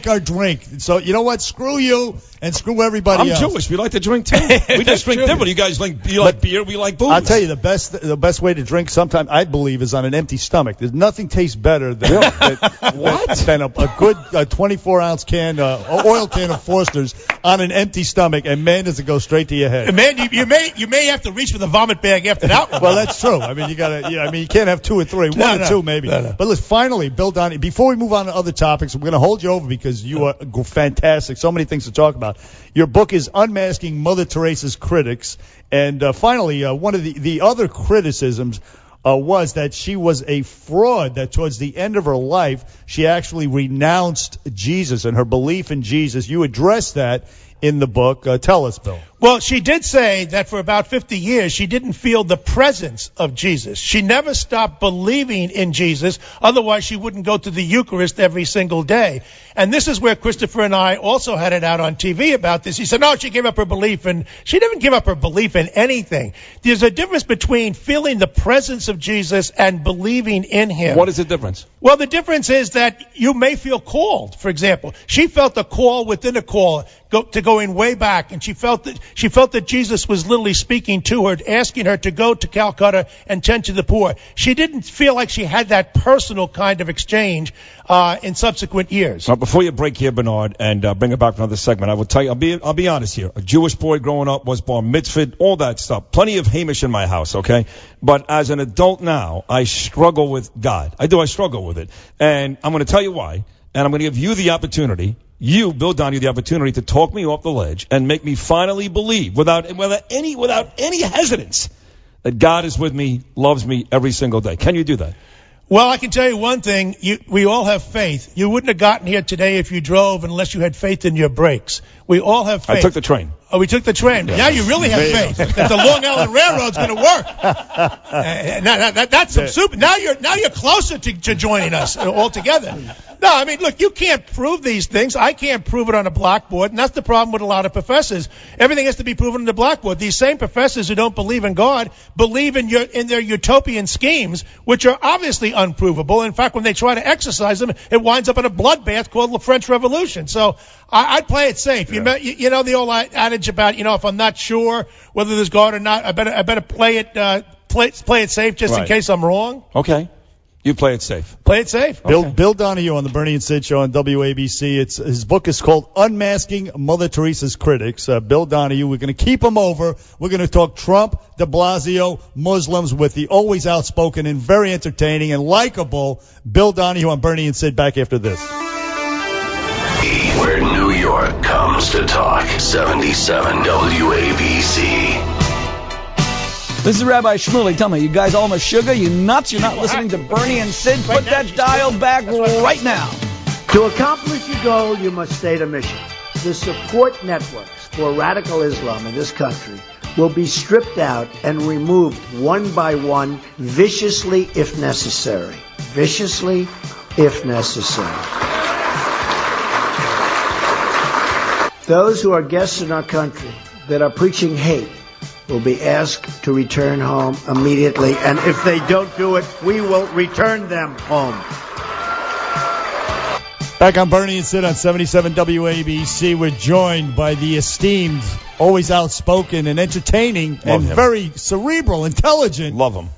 our drink. So you know what? Screw you and screw everybody else. I'm Jewish. We like to drink too. We just drink different. You guys like beer. We like booze. I'll tell you the best way to drink sometimes I believe is on an empty stomach. There's nothing tastes better than than a good 24-ounce can oil can of Foster's on an empty stomach, and man, does it go straight to your head. And man, you may have to reach for the vomit bag after that one. Well, that's true. I mean, you can't have two or three. One or two maybe. No. But listen, finally, Bill Donohue, before we move on to other topics, we're going to hold you over because you are fantastic. So many things to talk about. Your book is Unmasking Mother Teresa's Critics. And finally, one of the other criticisms was that she was a fraud, that towards the end of her life, she actually renounced Jesus and her belief in Jesus. You address that in the book. Tell us, Bill. Well, she did say that for about 50 years, she didn't feel the presence of Jesus. She never stopped believing in Jesus. Otherwise, she wouldn't go to the Eucharist every single day. And this is where Christopher and I also had it out on TV about this. He said, no, she gave up her belief. And she didn't give up her belief in anything. There's a difference between feeling the presence of Jesus and believing in him. What is the difference? Well, the difference is that you may feel called, for example. She felt a call within a call to going way back, and she felt that Jesus was literally speaking to her, asking her to go to Calcutta and tend to the poor. She didn't feel like she had that personal kind of exchange in subsequent years. Now, before you break here, Bernard, and bring it back for another segment, I will tell you, I'll be honest here. A Jewish boy growing up, was bar mitzvahed, all that stuff. Plenty of Hamish in my house, okay? But as an adult now, I struggle with God. I struggle with it. And I'm going to tell you why. And I'm going to give you the opportunity, Bill Donohue, the opportunity to talk me off the ledge and make me finally believe, without any hesitance, that God is with me, loves me every single day. Can you do that? Well, I can tell you one thing. We all have faith. You wouldn't have gotten here today if you drove unless you had faith in your brakes. We all have faith. I took the train. Oh, we took the train. Yeah. Now you really have faith that the Long Island Railroad's going to work. That's some super. Now you're closer to joining us altogether. No, I mean, look, you can't prove these things. I can't prove it on a blackboard, and that's the problem with a lot of professors. Everything has to be proven on the blackboard. These same professors who don't believe in God believe in their utopian schemes, which are obviously unprovable. In fact, when they try to exercise them, it winds up in a bloodbath called the French Revolution. So I'd play it safe. Yeah. You know the old adage about, if I'm not sure whether there's God or not, I better play it safe just in case I'm wrong. Okay. You play it safe. Play it safe. Okay. Bill Donohue on the Bernie and Sid Show on WABC. His book is called Unmasking Mother Teresa's Critics. Bill Donohue, we're going to keep him over. We're going to talk Trump, de Blasio, Muslims with the always outspoken and very entertaining and likable Bill Donohue on Bernie and Sid back after this. Where New York comes to talk. 77 WABC. This is Rabbi Shmuley. Tell me, you guys all on the sugar? You nuts? You're not listening to Bernie and Sid? Put that dial back right now. To accomplish your goal, you must state a mission. The support networks for radical Islam in this country will be stripped out and removed one by one, viciously if necessary. Viciously if necessary. Those who are guests in our country that are preaching hate will be asked to return home immediately, and if they don't do it, we will return them home. Back on Bernie and Sid on 77 WABC, we're joined by the esteemed, always outspoken and entertaining, very cerebral, intelligent. Love him.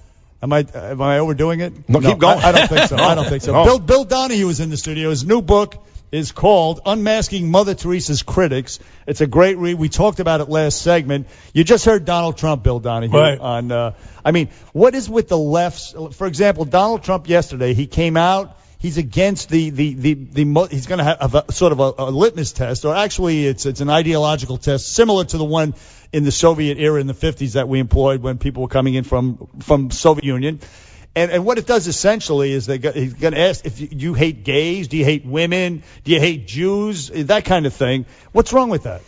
Am I overdoing it? No, keep going. I don't think so. I don't think so. No. Bill Donohue is in the studio. His new book is called Unmasking Mother Teresa's Critics. It's a great read. We talked about it last segment. You just heard Donald Trump, Bill Donohue, right. on, what is with the lefts? For example, Donald Trump yesterday, he came out. He's against he's going to have a sort of a litmus test, or actually it's an ideological test similar to the one in the Soviet era in the 50s that we employed when people were coming in from Soviet Union. And what it does essentially is he's going to ask if you hate gays, do you hate women, do you hate Jews, that kind of thing. What's wrong with that?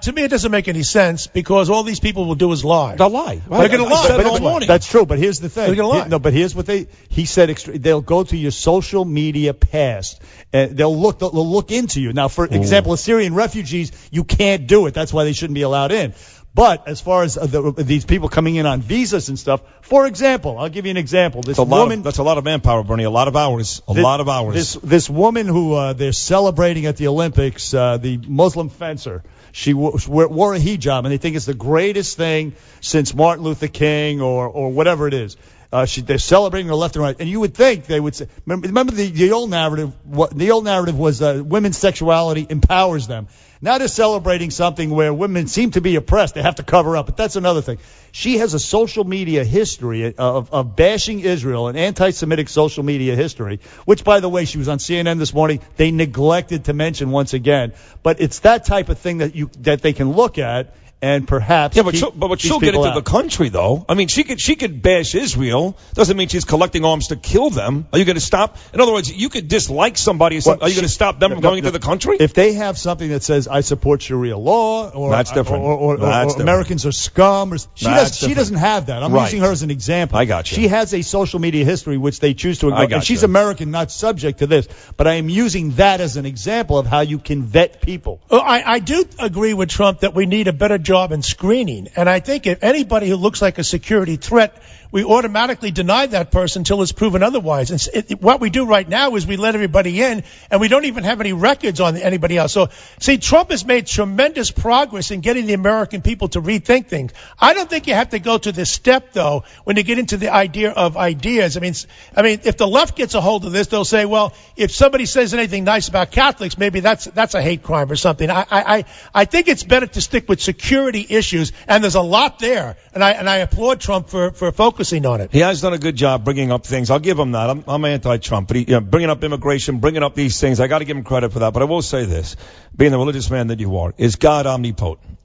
To me, it doesn't make any sense because all these people will do is lie. They'll lie. They're going to lie all morning. That's true, but here's the thing. They're going to lie. No, but here's what he said. They'll go to your social media past, and they'll look into you. Now, for example, Syrian refugees, you can't do it. That's why they shouldn't be allowed in. But as far as these people coming in on visas and stuff, for example, I'll give you an example. That's a lot of manpower, Bernie. A lot of hours. A lot of hours. This woman who they're celebrating at the Olympics, the Muslim fencer, she wore a hijab, and they think it's the greatest thing since Martin Luther King or whatever it is. They're celebrating her left and right, and you would think they would say. Remember the old narrative. The old narrative was women's sexuality empowers them. Now they're celebrating something where women seem to be oppressed. They have to cover up, but that's another thing. She has a social media history of bashing Israel, an anti-Semitic social media history, which, by the way, she was on CNN this morning. They neglected to mention once again. But it's that type of thing that they can look at and perhaps she'll get into the country, though. I mean, she could bash Israel. Doesn't mean she's collecting arms to kill them. Are you going to stop? In other words, you could dislike somebody. Are you going to stop them from going into the country? If they have something that says I support Sharia law, or that's different. Or Americans are scum, she doesn't have that. I'm using her as an example. I got you. She has a social media history which they choose to ignore. And she's American, not subject to this. But I am using that as an example of how you can vet people. I do agree with Trump that we need a better job in screening. And I think if anybody who looks like a security threat, we automatically deny that person until it's proven otherwise. And what we do right now is we let everybody in, and we don't even have any records on anybody else. So, see, Trump has made tremendous progress in getting the American people to rethink things. I don't think you have to go to this step, though, when you get into the idea of ideas. I mean, if the left gets a hold of this, they'll say, well, if somebody says anything nice about Catholics, maybe that's a hate crime or something. I think it's better to stick with security issues, and there's a lot there, and I applaud Trump for focusing on it. He has done a good job bringing up things. I'll give him that. I'm anti-Trump, but bringing up immigration, bringing up these things, I got to give him credit for that. But I will say this, being the religious man that you are, is God omnipotent?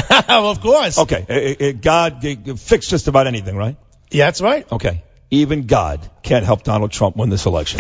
Well, of course. Okay, God fixed just about anything, right? Yeah, that's right. Okay. Even God can't help Donald Trump win this election.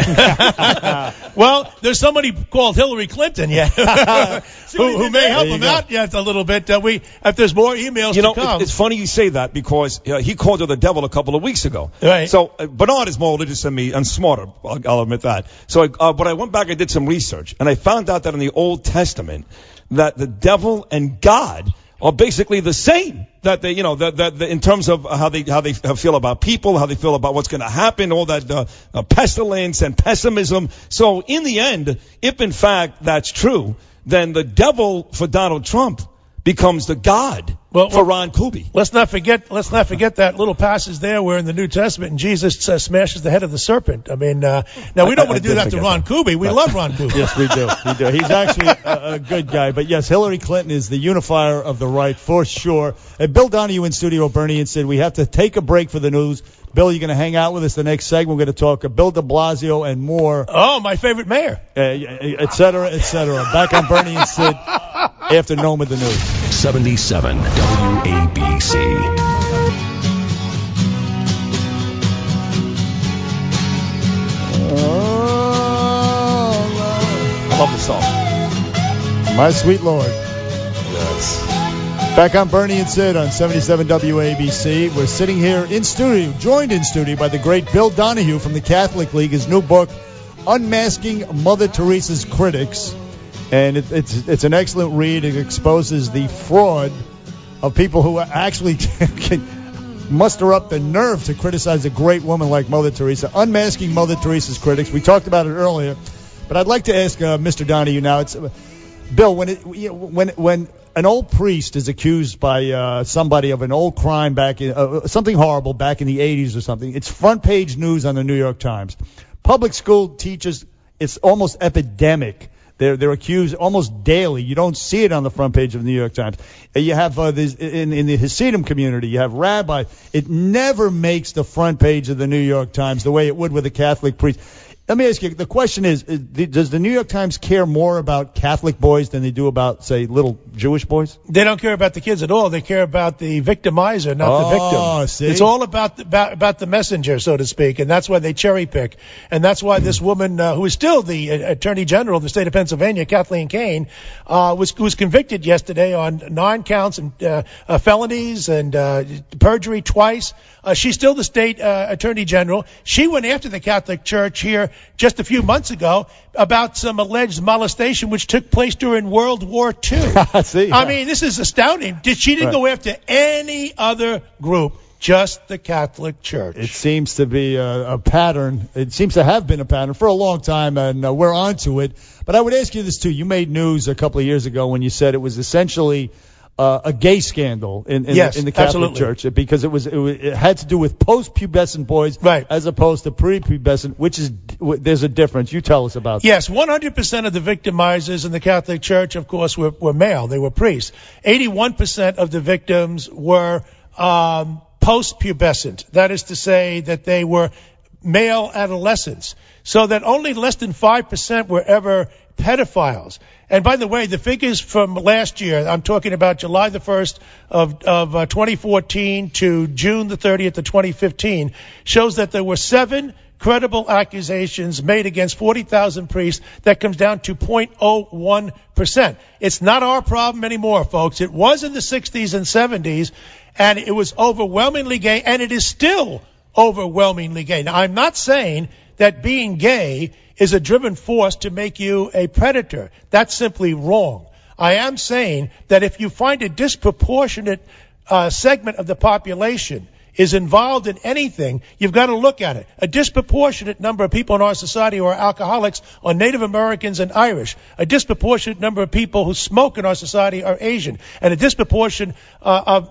Well, there's somebody called Hillary Clinton, who may help him out yet a little bit. If there's more emails to come. It's funny you say that because he called her the devil a couple of weeks ago. Right. So Bernard is more religious than me and smarter. I'll admit that. So, but I went back and did some research, and I found out that in the Old Testament, that the devil and God are basically the same. That they, in terms of how they feel about people, how they feel about what's going to happen, all that pestilence and pessimism. So in the end, if in fact that's true, then the devil for Donald Trump becomes the God for Ron Kuby. Let's not forget that little passage there where in the New Testament and Jesus smashes the head of the serpent. I mean, now we don't want to do that to Ron Kuby. We love Ron Kuby. Yes, we do. He's actually a good guy. But yes, Hillary Clinton is the unifier of the right for sure. And Bill Donohue in studio, Bernie, and Sid, we have to take a break for the news. Bill, you're going to hang out with us the next segment. We're going to talk Bill de Blasio and more. Oh, my favorite mayor. Et cetera, et cetera. Back on Bernie and Sid after Nome of the News. 77 WABC. I love the song. My sweet Lord. Yes. Back on Bernie and Sid on 77 WABC. We're sitting here in studio, joined in studio by the great Bill Donohue from the Catholic League. His new book, Unmasking Mother Teresa's Critics. And it's an excellent read. It exposes the fraud of people who actually can muster up the nerve to criticize a great woman like Mother Teresa. Unmasking Mother Teresa's Critics. We talked about it earlier. But I'd like to ask Mr. Donohue now. Bill, when an old priest is accused by somebody of an old crime back in something horrible back in the 80s or something, it's front page news on the New York Times. Public school teachers, it's almost epidemic. They're accused almost daily. You don't see it on the front page of the New York Times. You have in the Hasidim community, you have rabbis. It never makes the front page of the New York Times the way it would with a Catholic priest. Let me ask you, the question is, does the New York Times care more about Catholic boys than they do about, say, little Jewish boys? They don't care about the kids at all. They care about the victimizer, not the victim. See? It's all about the messenger, so to speak, and that's why they cherry pick. And that's why this woman, who is still the Attorney General of the state of Pennsylvania, Kathleen Kane, was convicted yesterday on 9 counts and felonies and perjury twice. She's still the state Attorney General. She went after the Catholic Church here just a few months ago about some alleged molestation which took place during World War II. I mean, this is astounding. She didn't go after any other group, just the Catholic Church. It seems to be a pattern. It seems to have been a pattern for a long time, and we're on to it. But I would ask you this, too. You made news a couple of years ago when you said it was essentially a gay scandal in the Catholic absolutely. Church, because it had to do with post-pubescent boys, right, as opposed to pre-pubescent, there's a difference. You tell us about that. Yes, 100% of the victimizers in the Catholic Church, of course, were male. They were priests. 81% of the victims were post-pubescent. That is to say that they were male adolescents. So that only less than 5% were ever pedophiles. And by the way, the figures from last year, I'm talking about July the 1st of 2014 to June the 30th of 2015, shows that there were 7 credible accusations made against 40,000 priests. That comes down to 0.01%. It's not our problem anymore, folks. It was in the 60s and 70s, and it was overwhelmingly gay, and it is still overwhelmingly gay. Now, I'm not saying that being gay is a driven force to make you a predator. That's simply wrong. I am saying that if you find a disproportionate segment of the population is involved in anything, you've got to look at it. A disproportionate number of people in our society who are alcoholics are Native Americans and Irish. A disproportionate number of people who smoke in our society are Asian. And a disproportionate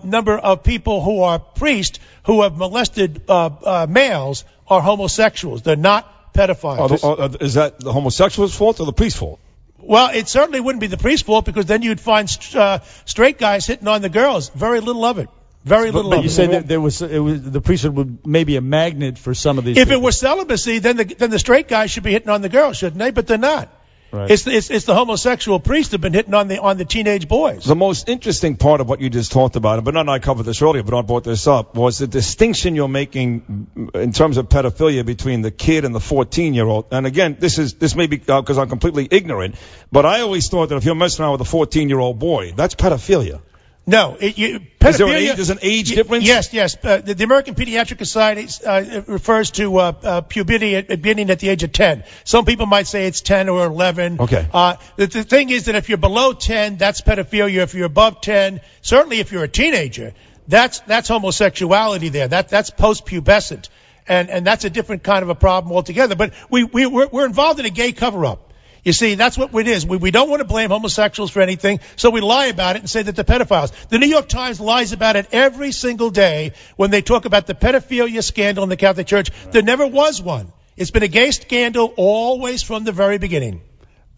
number of people who are priests who have molested males are homosexuals. They're not pedophiles. Is that the homosexual's fault or the priest's fault? Well, it certainly wouldn't be the priest's fault, because then you'd find straight guys hitting on the girls. Very little of it. Very little of it. But you say that the priesthood would maybe a magnet for some of these If people. it were celibacy, then the straight guys should be hitting on the girls, shouldn't they? But they're not. Right. It's the homosexual priests that have been hitting on the teenage boys. The most interesting part of what you just talked about, but I covered this earlier, but I brought this up, was the distinction you're making in terms of pedophilia between the kid and the 14-year-old. And again, this may be because I'm completely ignorant, but I always thought that if you're messing around with a 14-year-old boy, that's pedophilia. No. Pedophilia, is there an age difference? Yes. The American Pediatric Society refers to puberty beginning at the age of 10. Some people might say it's 10 or 11. Okay. The thing is that if you're below 10, that's pedophilia. If you're above 10, certainly if you're a teenager, that's homosexuality there. That's post-pubescent. And that's a different kind of a problem altogether. But we're involved in a gay cover-up. You see, that's what it is. We don't want to blame homosexuals for anything, so we lie about it and say that they're pedophiles. The New York Times lies about it every single day when they talk about the pedophilia scandal in the Catholic Church. There never was one. It's been a gay scandal always from the very beginning.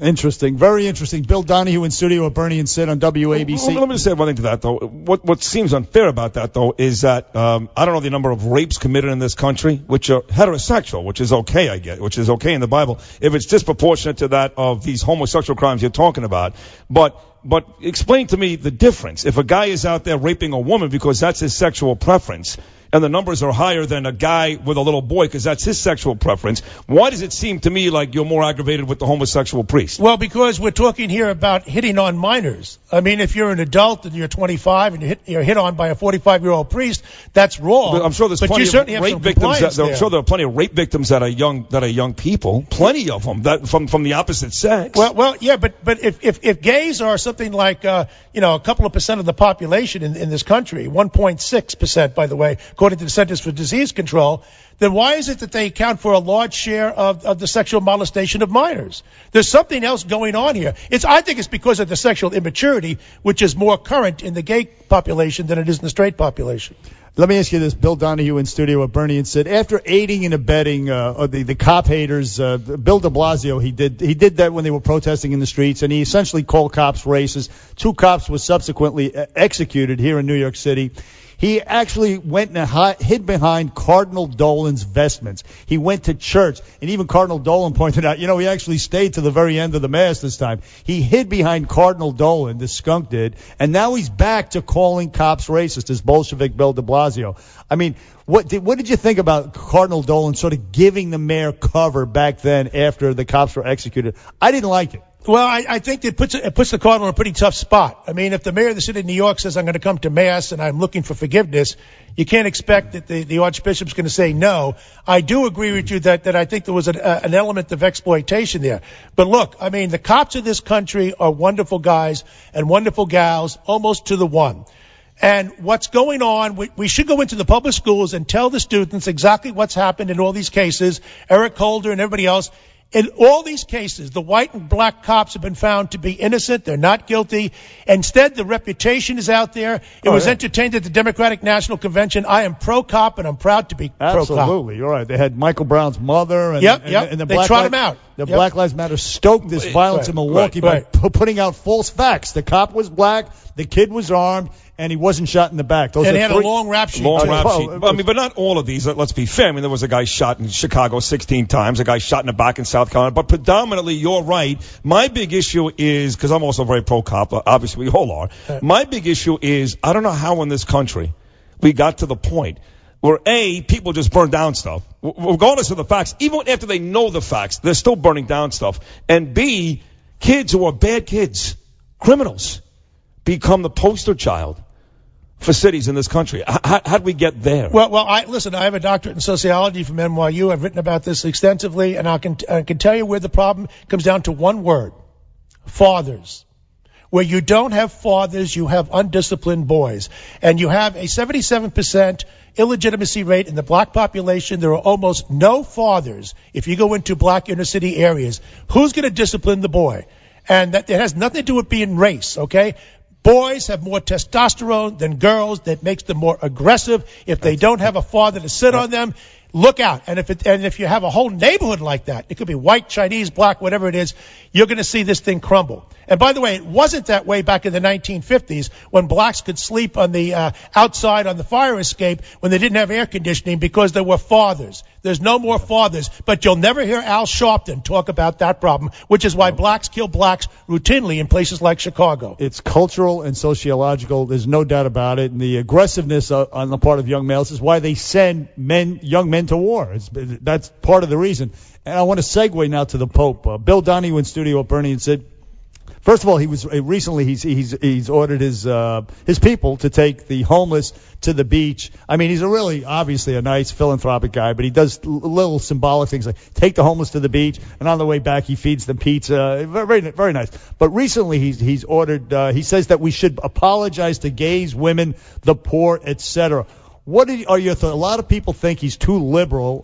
Interesting. Very interesting. Bill Donohue in studio at Bernie and Sid on WABC. Let me just say one thing to that, though. What seems unfair about that, though, is that I don't know the number of rapes committed in this country, which are heterosexual, which is okay, I get, which is okay in the Bible, if it's disproportionate to that of these homosexual crimes you're talking about. But explain to me the difference. If a guy is out there raping a woman because that's his sexual preference, and the numbers are higher than a guy with a little boy because that's his sexual preference, why does it seem to me like you're more aggravated with the homosexual priest? Well, because we're talking here about hitting on minors. I mean, if you're an adult and you're 25 and you're hit on by a 45-year-old priest, that's wrong. But I'm sure there's plenty of rape victims. I'm sure there are plenty of rape victims that are young people. Plenty of them that from the opposite sex. Well, yeah, but if gays are something like a couple of percent of the population in this country, 1.6%, by the way, according to the Centers for Disease Control, then why is it that they account for a large share of the sexual molestation of minors? There's something else going on here. I think it's because of the sexual immaturity, which is more current in the gay population than it is in the straight population. Let me ask you this. Bill Donohue in studio with Bernie and said, after aiding and abetting the cop haters, Bill de Blasio, he did that when they were protesting in the streets, and he essentially called cops racist. 2 cops were subsequently executed here in New York City. He actually went and hid behind Cardinal Dolan's vestments. He went to church, and even Cardinal Dolan pointed out, he actually stayed to the very end of the Mass this time. He hid behind Cardinal Dolan, the skunk did, and now he's back to calling cops racist, this Bolshevik Bill de Blasio. I mean, what did you think about Cardinal Dolan sort of giving the mayor cover back then after the cops were executed? I didn't like it. Well, I think it puts the Cardinal in a pretty tough spot. I mean, if the mayor of the city of New York says, I'm going to come to Mass and I'm looking for forgiveness, you can't expect that the Archbishop's going to say no. I do agree with you that I think there was an element of exploitation there. But look, I mean, the cops of this country are wonderful guys and wonderful gals, almost to the one. And what's going on, we should go into the public schools and tell the students exactly what's happened in all these cases, Eric Holder and everybody else. In all these cases, the white and black cops have been found to be innocent. They're not guilty. Instead, the reputation is out there. It was entertained at the Democratic National Convention. I am pro-cop, and I'm proud to be pro-cop. Absolutely. You're right. They had Michael Brown's mother. And, and the they trot him out. The Black Lives Matter stoked this violence in Milwaukee by putting out false facts. The cop was black, the kid was armed, and he wasn't shot in the back. And he had a long rap sheet. But not all of these. Let's be fair. I mean, there was a guy shot in Chicago 16 times, a guy shot in the back in South Carolina. But predominantly, you're right. My big issue is, because I'm also very pro-cop, obviously we all are. My big issue is, I don't know how in this country we got to the point where, A, people just burn down stuff, regardless of the facts. Even after they know the facts, they're still burning down stuff. And B, kids who are bad kids, criminals, become the poster child for cities in this country. How'd we get there? Well, listen, I have a doctorate in sociology from NYU. I've written about this extensively, and I can tell you where the problem comes down to one word: fathers. Where you don't have fathers, you have undisciplined boys. And you have a 77% illegitimacy rate in the black population. There are almost no fathers if you go into black inner city areas. Who's going to discipline the boy? And that it has nothing to do with being race, okay? Boys have more testosterone than girls. That makes them more aggressive. If they don't have a father to sit on them, look out. And if you have a whole neighborhood like that, it could be white, Chinese, black, whatever it is, you're going to see this thing crumble. And by the way, it wasn't that way back in the 1950s when blacks could sleep on the outside on the fire escape when they didn't have air conditioning because there were fathers. There's no more fathers, but you'll never hear Al Sharpton talk about that problem, which is why blacks kill blacks routinely in places like Chicago. It's cultural and sociological. There's no doubt about it. And the aggressiveness on the part of young males is why they send young men to war. That's part of the reason. And I want to segue now to the Pope. Bill Donohue in studio at Bernie and said, first of all, he was recently he's ordered his people to take the homeless to the beach. I mean, he's obviously a nice philanthropic guy, but he does little symbolic things like take the homeless to the beach, and on the way back he feeds them pizza. Very, very nice. But recently he's ordered. He says that we should apologize to gays, women, the poor, etc. What are your thoughts? A lot of people think he's too liberal.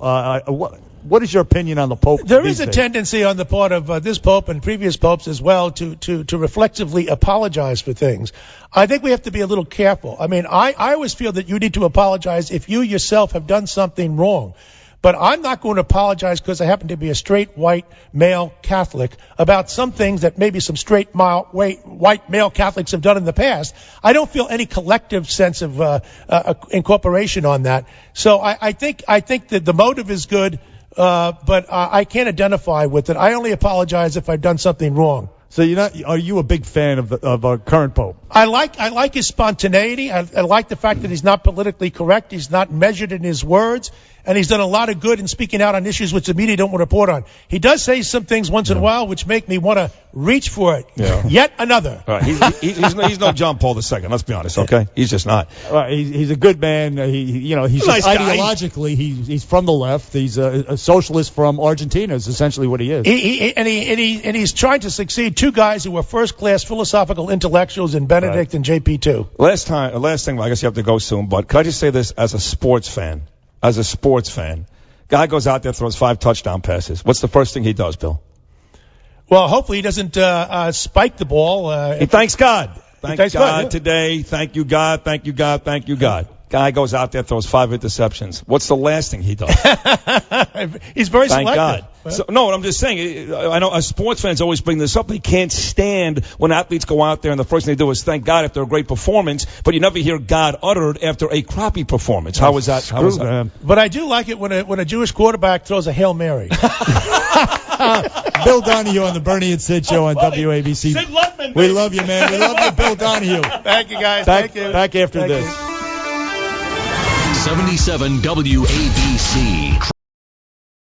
What is your opinion on the Pope? There is a tendency on the part of this Pope and previous popes as well to reflexively apologize for things. I think we have to be a little careful. I mean, I always feel that you need to apologize if you yourself have done something wrong. But I'm not going to apologize because I happen to be a straight white male Catholic about some things that maybe some straight white male Catholics have done in the past. I don't feel any collective sense of incorporation on that. So I think that the motive is good. But I can't identify with it. I only apologize if I've done something wrong. So are you a big fan of our current Pope? I like his spontaneity. I like the fact that he's not politically correct. He's not measured in his words. and he's done a lot of good in speaking out on issues which the media don't want to report on. He does say some things once in a while which make me want to reach for it. Yeah. Yet another. Right. He's no John Paul II. Let's be honest, okay? He's just not. He's a good man. He's nice ideologically he's from the left. He's a socialist from Argentina. Is essentially what he is. He's trying to succeed two guys who were first-class philosophical intellectuals in Benedict and JP2. Last thing. I guess you have to go soon. But could I just say this as a sports fan? Guy goes out there, throws 5 touchdown passes. What's the first thing he does, Bill? Well, hopefully he doesn't spike the ball. He thanks God. Thank God yeah. today. Thank you, God. Thank you, God. Thank you, God. Guy goes out there, throws 5 interceptions. What's the last thing he does? He's very Thank selective. God. So, no, I'm just saying, I know sports fans always bring this up. They can't stand when athletes go out there and the first thing they do is thank God after a great performance, but you never hear God uttered after a crappy performance. How was that? But I do like it when a Jewish quarterback throws a Hail Mary. Bill Donohue on the Bernie and Sid show on WABC. Sid Lutman, we love you, man. We love you, Bill Donohue. Thank you, guys. Thank you. Back after this. 77 WABC.